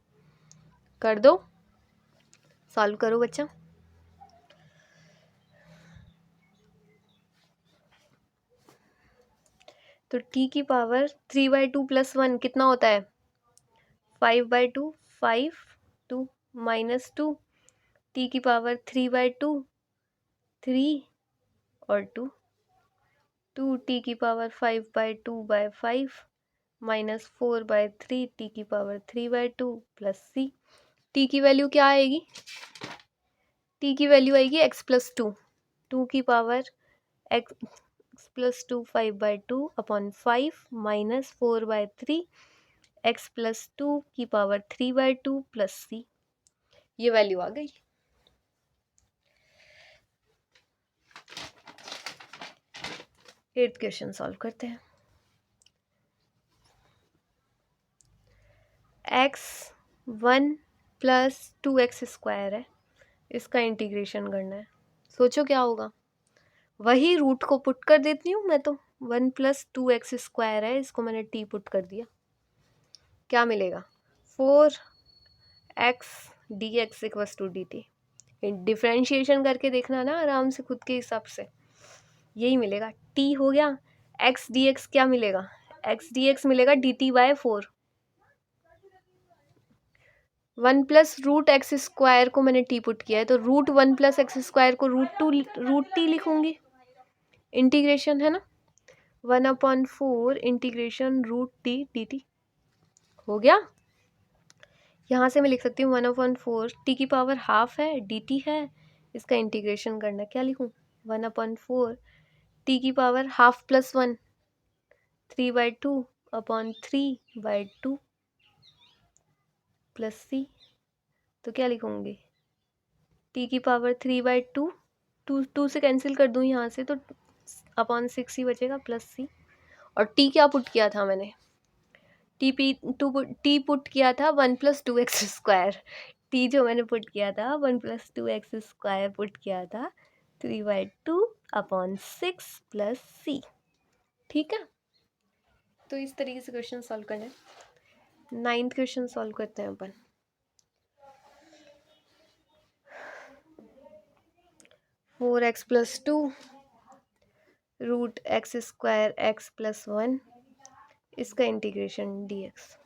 S1: कर दो, सॉल्व करो बच्चा। तो टी की पावर 3/2 प्लस 1 कितना होता है? 5/2, 5 2 -2 टी की पावर 3/2 3 और 2 टी की पावर 5/2/5 -4/3 टी की पावर 3/2 प्लस सी। टी की वैल्यू क्या आएगी? टी की वैल्यू आएगी एक्स प्लस 2, 2 की power x plus 2 5/2 upon 5 -4/3 x plus 2 की पावर 3/2 प्लस सी। ये वैल्यू आ गई। एट्थ क्वेश्चन सॉल्व करते हैं। एक्स 1 प्लस 2x स्क्वायर है, इसका इंटीग्रेशन करना है। सोचो क्या होगा? वही रूट को पुट कर देती हूँ मैं तो। 1 प्लस 2x स्क्वायर है, इसको मैंने t पुट कर दिया। क्या मिलेगा? 4x dx equals to dt। Differentiation करके देखना ना आराम से खुद के हिसाब से, यही मिलेगा। t हो गया एक्स डी एक्स क्या मिलेगा, एक्स डी एक्स मिलेगा d T by 4। 1 plus root x square को मैंने टी पुट किया है, तो रूट 1 प्लस एक्स स्क्वायर को रूट टी लिखूंगी, इंटीग्रेशन है ना, 1/4 integration root t d t हो गया। यहाँ से मैं लिख सकती हूँ 1/4 टी की पावर हाफ है डी टी है, इसका इंटीग्रेशन करना, क्या लिखूँ 1/4 टी की power half plus 1 3/2 upon 3/2 plus c, तो क्या लिखूँगी टी की पावर 3/2, टू से कैंसिल कर दूँ यहाँ से, तो अपॉन 6 ही बचेगा प्लस सी। और टी क्या पुट किया था मैंने, टी पुट किया था 1 प्लस 2x स्क्वायर, टी जो मैंने पुट किया था 1 प्लस 2x स्क्वायर पुट किया था 3/2 अपॉन 6 प्लस सी। ठीक है, तो इस तरीके से क्वेश्चन सॉल्व करना है। 9th क्वेश्चन सॉल्व करते हैं अपन। Four x plus 2 root x square x plus 1, इसका integration d x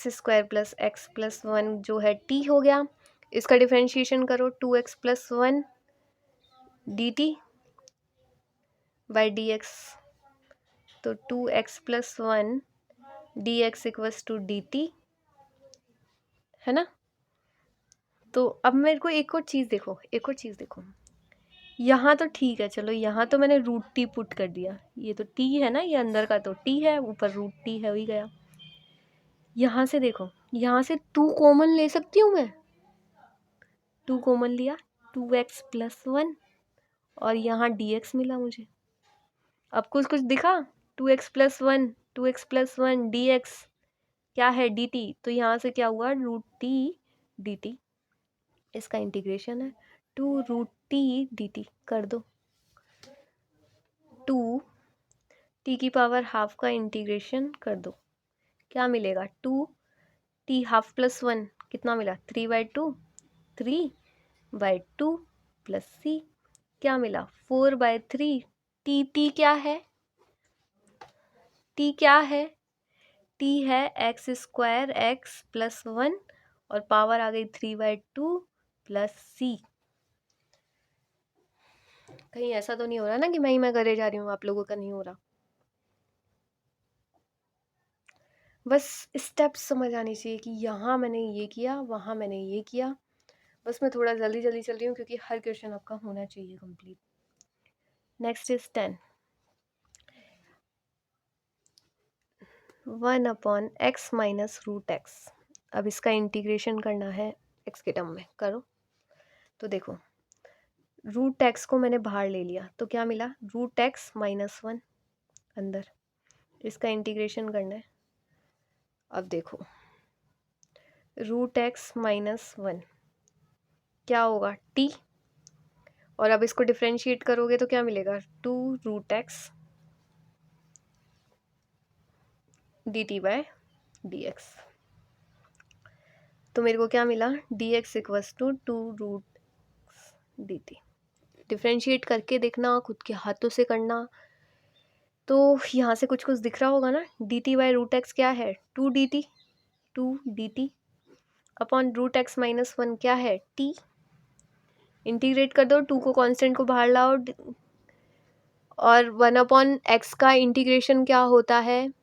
S1: square plus x plus 1 जो है टी हो गया, इसका डिफरेंशिएशन करो 2x plus 1 d T by D x, तो 2x plus 1 d x equals to D T है ना। तो अब मेरे को एक और चीज़ देखो, यहाँ तो ठीक है, चलो यहाँ तो मैंने रूट टी पुट कर दिया, ये तो टी है ना, ये अंदर का तो टी है, ऊपर रूट टी है, वही गया। यहाँ से देखो, यहाँ से 2 कॉमन ले सकती हूँ मैं, 2 कॉमन लिया 2x प्लस 1 और यहाँ dx मिला मुझे। अब कुछ दिखा, 2x plus 1 2x plus 1 dx क्या है dt, तो यहाँ से क्या हुआ रूट टी dt, इसका इंटीग्रेशन है 2 रूट टी dt कर दो, 2 t की पावर हाफ का इंटीग्रेशन कर दो, क्या मिलेगा 2 t हाफ प्लस 1 कितना मिला 3/2 3/2 प्लस सी, क्या मिला 4/3, टी क्या है, टी क्या है, टी है एक्स स्क्वायर एक्स प्लस 1 और पावर आ गई 3/2 प्लस सी। कहीं ऐसा तो नहीं हो रहा ना कि मैं करे जा रही हूँ, आप लोगों का नहीं हो रहा, बस स्टेप्स समझ आनी चाहिए कि यहाँ मैंने ये किया, वहाँ मैंने ये किया, बस मैं थोड़ा जल्दी जल्दी चल रही हूँ क्योंकि हर क्वेश्चन आपका होना चाहिए complete. Next is 10, 1/x minus root x, अब इसका इंटीग्रेशन करना है x के टर्म में, करो। तो देखो रूट एक्स को मैंने बाहर ले लिया, तो क्या मिला रूट एक्स माइनस 1 अंदर, इसका इंटीग्रेशन करना है। अब देखो रूट एक्स माइनस 1 क्या होगा t, और अब इसको डिफ्रेंशिएट करोगे तो क्या मिलेगा 2 root x D T by D x, तो मेरे को क्या मिला d x equals to 2 root d t. Differentiate करके देखना, खुद के हाथों से करना, तो यहाँ से कुछ दिख रहा होगा ना, d T by root x क्या है 2 D t upon root x minus 1 क्या है टी, इंटीग्रेट कर दो, 2 को कांस्टेंट को बाहर लाओ, और 1/x का इंटीग्रेशन क्या होता है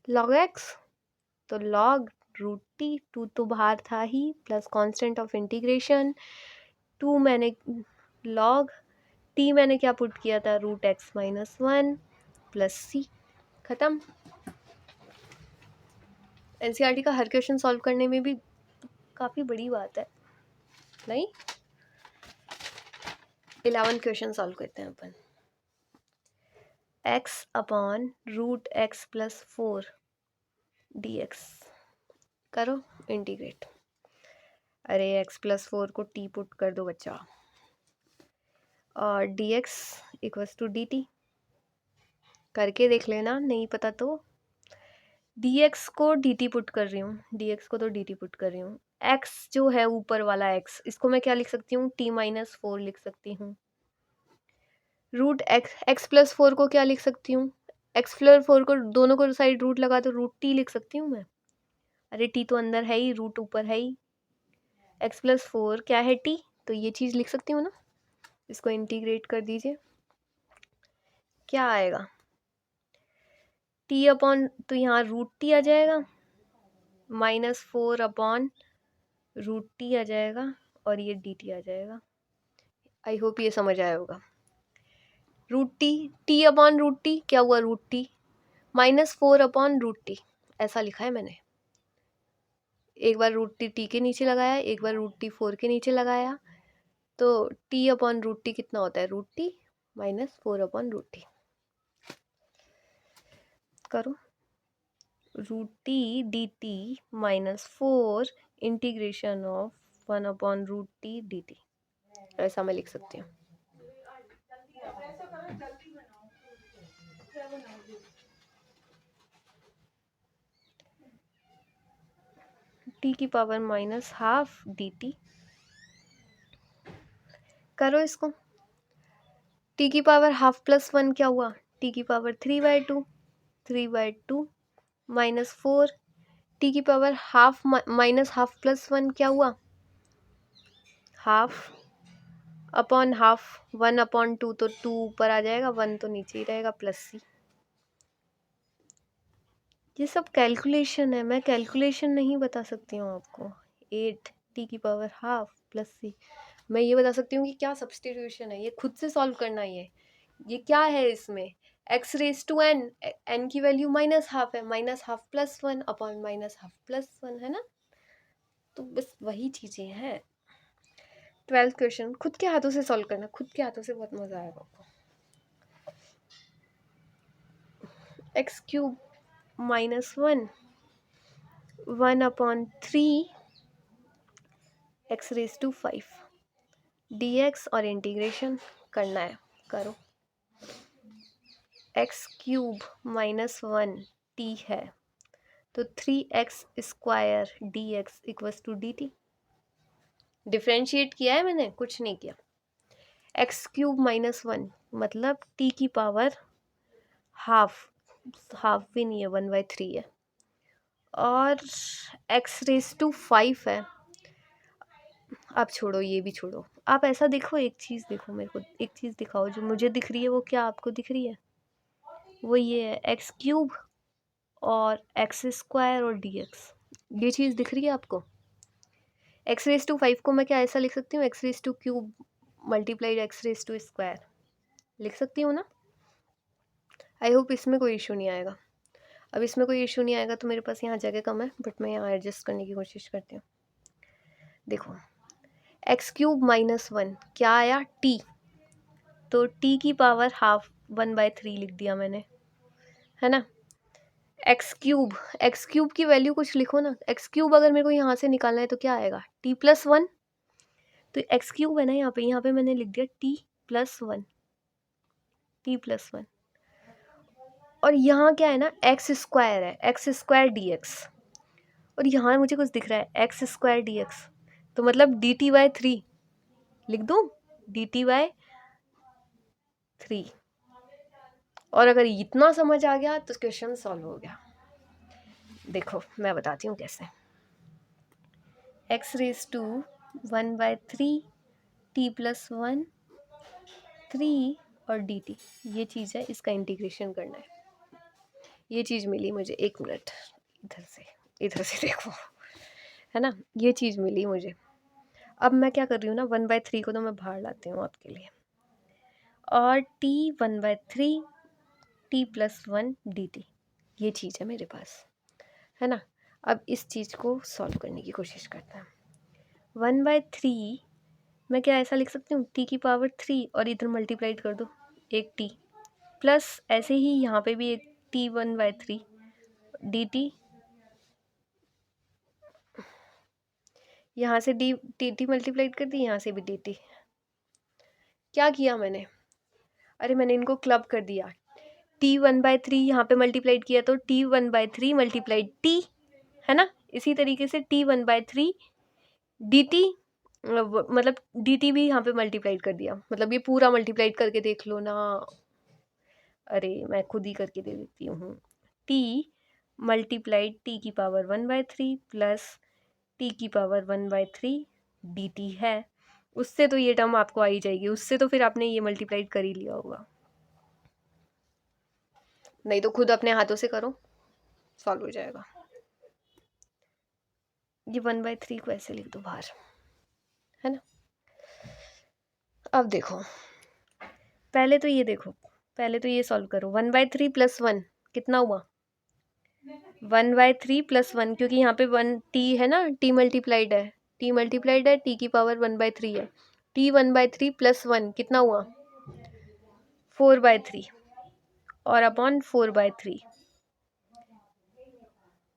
S1: log x, तो log रूट टी, 2 तो बाहर था ही, प्लस कांस्टेंट ऑफ इंटीग्रेशन 2 मैंने log t मैंने क्या पुट किया था रूट एक्स माइनस 1 प्लस सी, खत्म। एनसीईआरटी का हर क्वेश्चन सॉल्व करने में भी काफ़ी बड़ी बात है नहीं। 11 क्वेश्चन सॉल्व करते हैं अपन। x upon root x plus 4 dx करो इंटीग्रेट, अरे x प्लस 4 को t पुट कर दो बच्चा, और dx इक्वल्स टू dt करके देख लेना, नहीं पता तो dx को dt पुट कर रही हूँ, dx को तो dt पुट कर रही हूँ, x जो है ऊपर वाला x, इसको मैं क्या लिख सकती हूँ t माइनस 4 लिख सकती हूँ, रूट एक्स प्लस 4 को क्या लिख सकती हूँ, एक्स प्लस 4 को दोनों को साइड रूट लगा तो रूट टी लिख सकती हूँ मैं। अरे टी तो अंदर है ही, रूट ऊपर है ही, एक्स प्लस 4 क्या है टी, तो ये चीज़ लिख सकती हूँ ना। इसको इंटीग्रेट कर दीजिए, क्या आएगा टी अपॉन, तो यहाँ रूट टी आ जाएगा, -4 अपॉन रूट टी आ जाएगा और ये डी टी आ जाएगा। आई होप ये समझ आया होगा। Root t upon root t क्या हुआ, root t, -4 upon root t, ऐसा लिखा है मैंने। एक बार रूट टी के नीचे लगाया, एक बार रूट टी 4 के नीचे लगाया, तो टी अपॉन रूट टी कितना होता है, root t -4 upon root t. करो, root t d t -4 integration of 1 upon root t d t, ऐसा मैं लिख सकती हूँ। टी की पावर -12 डी टी, करो इसको, टी की पावर हाफ प्लस 1 क्या हुआ, टी की पावर 3/2, 3/2 -4, टी की पावर हाफ -हाफ प्लस 1 क्या हुआ, हाफ अपॉन हाफ, 1 अपॉन 2 तो 2 ऊपर आ जाएगा, 1 तो नीचे ही रहेगा, प्लस सी। ये सब कैलकुलेशन है, मैं कैलकुलेशन नहीं बता सकती हूँ आपको। 8 टी की पावर हाफ प्लस सी, मैं ये बता सकती हूँ कि क्या सब्सटीट्यूशन है, ये खुद से सॉल्व करना है। ये क्या है इसमें, x raise to n, n की वैल्यू -12 है, -12 प्लस 1 अपॉन -12 प्लस 1 है ना, तो बस वही चीज़ें हैं। 12th क्वेश्चन खुद के हाथों से सॉल्व करना, खुद के हाथों से बहुत मज़ा आएगा आपको। X cube -1 1 upon 3 x raise to 5 dx और इंटीग्रेशन करना है, करो। एक्स क्यूब -1 t है, तो 3x² dx equals to dt। Differentiate किया है मैंने, कुछ नहीं किया। एक्स क्यूब -1 मतलब t की पावर हाफ, हाफ भी नहीं है, 1/3 है, और एक्स रेज टू 5 है। आप छोड़ो, ये भी छोड़ो, आप ऐसा देखो, एक चीज़ देखो, मेरे को एक चीज़ दिखाओ जो मुझे दिख रही है, वो क्या आपको दिख रही है, वो ये है एक्स क्यूब और x² और dx, ये चीज़ दिख रही है आपको। एक्स रेज टू 5 को मैं क्या ऐसा लिख सकती हूँ, x raise to cube multiplied x raise to square लिख सकती हूँ ना। आई होप इसमें कोई इशू नहीं आएगा। अब इसमें कोई इशू नहीं आएगा तो मेरे पास यहाँ जगह कम है, बट मैं यहाँ एडजस्ट करने की कोशिश करती हूँ। देखो, एक्स क्यूब -1 क्या आया, t, तो t की पावर हाफ 1/3 लिख दिया मैंने, है ना। एक्स क्यूब की वैल्यू कुछ लिखो ना, एक्स क्यूब अगर मेरे को यहाँ से निकालना है तो क्या आएगा, t+1, तो एक्स क्यूब है ना यहाँ पे मैंने लिख दिया t+1, t+1, और यहाँ क्या है ना, x² है, x² dx, और यहाँ मुझे कुछ दिख रहा है x² dx, तो मतलब dt/3 लिख दूँ, dt/3, और अगर इतना समझ आ गया तो क्वेश्चन सॉल्व हो गया। देखो मैं बताती हूँ कैसे, x रेज टू 1/3 t+1 3 और dt, ये चीज़ है, इसका इंटीग्रेशन करना है। ये चीज़ मिली मुझे, 1 मिनट, इधर से देखो, है ना, ये चीज़ मिली मुझे। अब मैं क्या कर रही हूँ ना, 1/3 को तो मैं बाहर लाती हूँ आपके लिए, और t 1/3 t+1 dt, ये चीज़ है मेरे पास, है ना। अब इस चीज़ को सॉल्व करने की कोशिश करते हैं। 1/3 मैं क्या ऐसा लिख सकती हूँ, t की पावर 3 और इधर मल्टीप्लाइड कर दो, एक t, प्लस ऐसे ही यहाँ पे भी एक t 1/3 dt, यहाँ से dt मल्टीप्लाइड कर दी, यहाँ से भी dt। क्या किया मैंने, अरे मैंने इनको क्लब कर दिया, t 1/3 यहाँ पे मल्टीप्लाइड किया तो t 1/3 मल्टीप्लाइड t, है ना। इसी तरीके से t 1/3 dt मतलब डी टी भी यहाँ पे मल्टीप्लाइड कर दिया, मतलब ये पूरा मल्टीप्लाइड करके देख लो ना। अरे मैं खुद ही करके दे देती हूँ। टी मल्टीप्लाइड टी की पावर 1/3 प्लस टी की पावर 1/3 डी टी है। उससे तो ये टर्म आपको आ ही जाएगी, उससे तो फिर आपने ये मल्टीप्लाइड कर ही लिया होगा, नहीं तो खुद अपने हाथों से करो, सॉल्व हो जाएगा। ये 1/3 को ऐसे लिख दो बाहर, है ना। अब देखो, पहले तो ये देखो, पहले तो ये सॉल्व करो। 1/3 + 1 कितना हुआ? 1/3 + 1, क्योंकि यहाँ पे 1 टी है ना, टी मल्टीप्लाइड है, टी मल्टीप्लाइड है, टी की पावर 1/3 है। टी 1/3 + 1 कितना हुआ? 4/3 और अपॉन 4/3,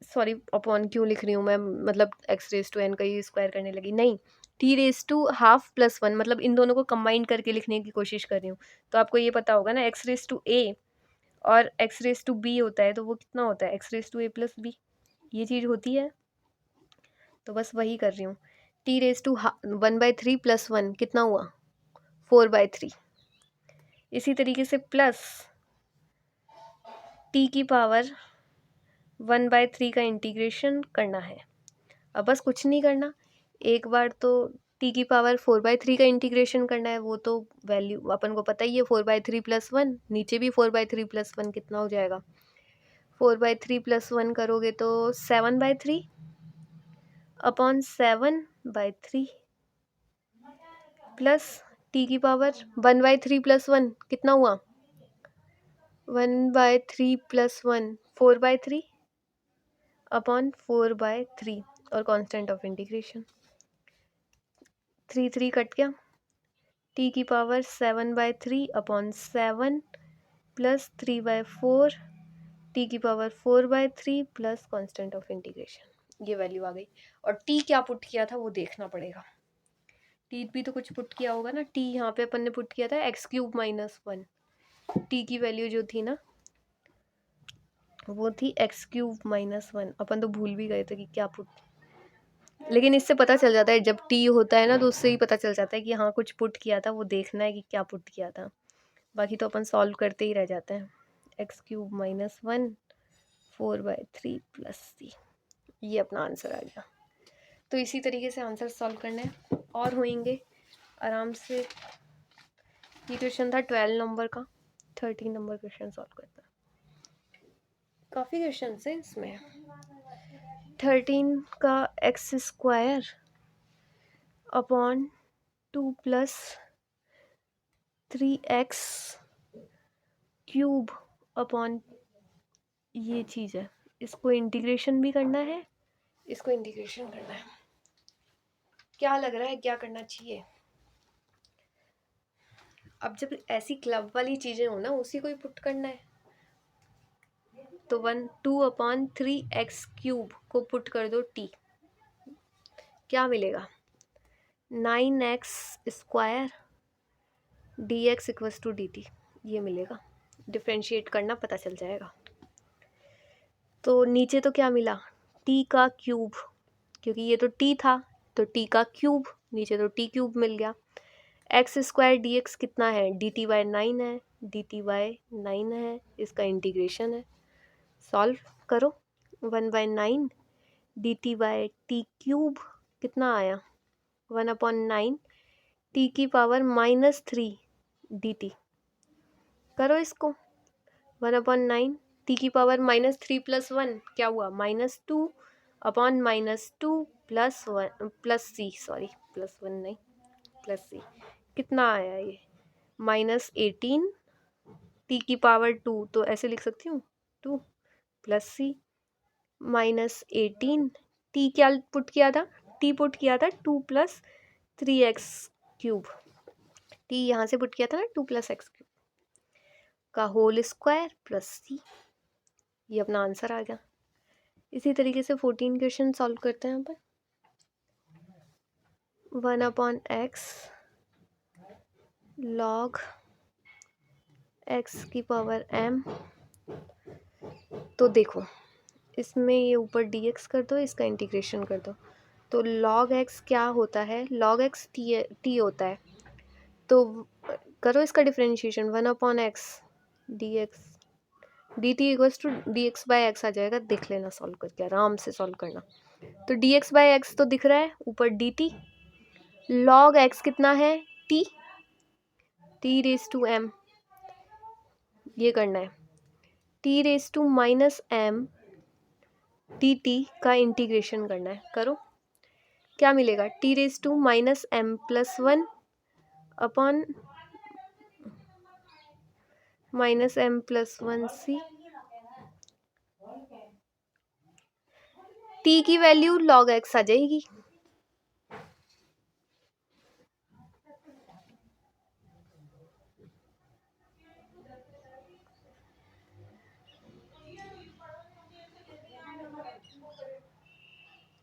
S1: सॉरी अपॉन क्यों लिख रही हूँ मैं, मतलब x⁻n का ही स्क्वायर करने लगी, नहीं t⁻½ + 1, मतलब इन दोनों को कंबाइन करके लिखने की कोशिश कर रही हूँ। तो आपको ये पता होगा ना, x⁻a और x⁻b होता है, तो वो कितना होता है? x⁻a + b, ये चीज़ होती है। तो बस वही कर रही हूँ। t⁻1/3 + 1 कितना हुआ? 4/3। इसी तरीके से प्लस t की पावर 1/3 का इंटीग्रेशन करना है। अब बस कुछ नहीं करना, एक बार तो t की पावर 4/3 का इंटीग्रेशन करना है, वो तो वैल्यू अपन को पता ही है, 4/3 + 1, नीचे भी 4/3 + 1 कितना हो जाएगा? 4/3 + 1 करोगे तो 7/3 अपॉन 7/3 प्लस t की पावर 1/3 + 1 कितना हुआ? 1/3 + 1 4/3 अपॉन 4/3 और कांस्टेंट ऑफ इंटीग्रेशन 3 कट गया। t की पावर 7/3 अपॉन 7 प्लस 3/4 t की power 4/3 plus constant of integration, ये वैल्यू आ गई। और t क्या पुट किया था वो देखना पड़ेगा, t भी तो कुछ पुट किया होगा ना। t यहाँ पे अपन ने पुट किया था x³ - 1, t की वैल्यू जो थी ना वो थी x³ - 1, अपन तो भूल भी गए थे कि क्या पुट, लेकिन इससे पता चल जाता है जब t होता है ना, तो उससे ही पता चल जाता है कि हाँ कुछ पुट किया था, वो देखना है कि क्या पुट किया था, बाकी तो अपन सॉल्व करते ही रह जाते हैं। x³ - 1 4/3 प्लस c, ये अपना आंसर आ गया। तो इसी तरीके से आंसर सॉल्व करना है और होंगे आराम से। ये क्वेश्चन था 12 नंबर का, 13 नंबर क्वेश्चन सॉल्व करता है। काफ़ी क्वेश्चन है इसमें। 13 का x² अपॉन 2 + 3x³ अपॉन ये चीज़ है, इसको इंटीग्रेशन भी करना है, इसको इंटीग्रेशन करना है। क्या लग रहा है क्या करना चाहिए? अब जब ऐसी क्लब वाली चीज़ें हो ना, उसी को ही पुट करना है। तो 2/3x³ को पुट कर दो t, क्या मिलेगा? 9x² dx = dt, ये मिलेगा। डिफ्रेंशिएट करना पता चल जाएगा। तो नीचे तो क्या मिला? t का क्यूब, क्योंकि ये तो t था तो t का क्यूब, नीचे तो t³ मिल गया। x² dx कितना है? dt/9 है, dt/9 है, इसका इंटीग्रेशन है, सॉल्व करो। 1/9 dt/t³ कितना आया? 1/9 t की पावर -3 dt, करो इसको। 1/9 t की पावर -3 + 1 क्या हुआ? -2 upon -2 plus 1 plus c, sorry +1 नहीं प्लस c, कितना आया ये? -18 t की पावर 2, तो ऐसे लिख सकती हूँ 2 प्लस c -18 t क्या पुट किया था? t पुट किया था 2 + 3x³ t यहाँ से पुट किया था ना 2 + x³ का होल स्क्वायर प्लस c, ये अपना आंसर आ गया। इसी तरीके से 14 क्वेश्चन सॉल्व करते हैं अपन। 1/x log x की पावर m, तो देखो इसमें ये ऊपर dx कर दो, इसका इंटीग्रेशन कर दो, तो log x क्या होता है, log x t होता है। तो करो इसका differentiation, 1/x dx dt equals to dx by x आ जाएगा। देख लेना सॉल्व करके, आराम से सॉल्व करना। तो dx बाई एक्स तो दिख रहा है, ऊपर dt, log x कितना है, t रेस टू m, ये करना है। t raise to minus m dt का इंटीग्रेशन करना है। करो, क्या मिलेगा, t raise to minus m plus 1 upon minus m plus 1c। t की वैल्यू log x आ जाएगी।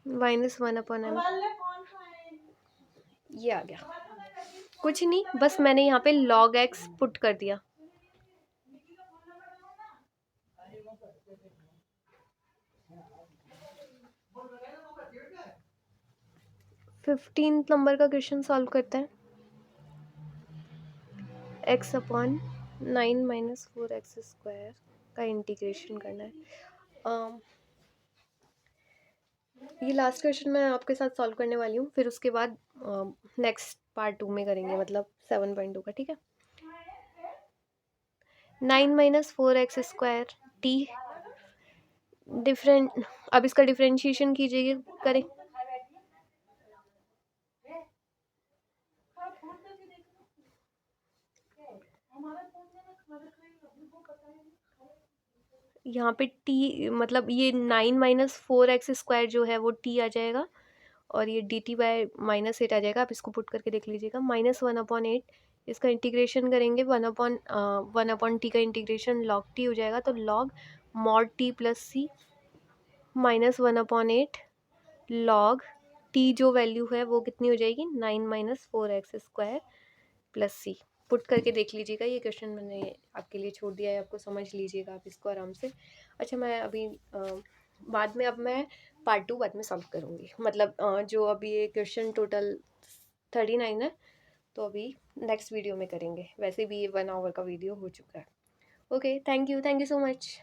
S1: -1/m, ये आ गया। कुछ नहीं, बस मैंने यहाँ पे log x पुट कर दिया। फिफ्टीन नंबर का क्वेश्चन सॉल्व करते हैं। x अपॉन 9 - 4x² का इंटीग्रेशन करना है। ये लास्ट क्वेश्चन मैं आपके साथ सॉल्व करने वाली हूँ, फिर उसके बाद नेक्स्ट पार्ट 2 में करेंगे, मतलब 7.2 का, ठीक है। 9 - 4x² t डिफरेंट, अब इसका डिफरेंशिएशन कीजिए, करें। यहाँ पे t मतलब ये 9 - 4x² जो है वो t आ जाएगा, और ये dt बाय -8 आ जाएगा। आप इसको पुट करके देख लीजिएगा। -1/8, इसका इंटीग्रेशन करेंगे, 1/t का इंटीग्रेशन log t हो जाएगा। तो log mod t plus c -1/8 log t जो वैल्यू है वो कितनी हो जाएगी, 9 - 4x² प्लस c। पुट करके देख लीजिएगा। ये क्वेश्चन मैंने आपके लिए छोड़ दिया है, आपको समझ लीजिएगा आप इसको आराम से। अच्छा, मैं अभी बाद में, अब मैं पार्ट 2 बाद में सॉल्व करूँगी, मतलब जो अभी ये क्वेश्चन टोटल 39 है, तो अभी नेक्स्ट वीडियो में करेंगे। वैसे भी ये 1 आवर का वीडियो हो चुका है। Okay, thank you so much.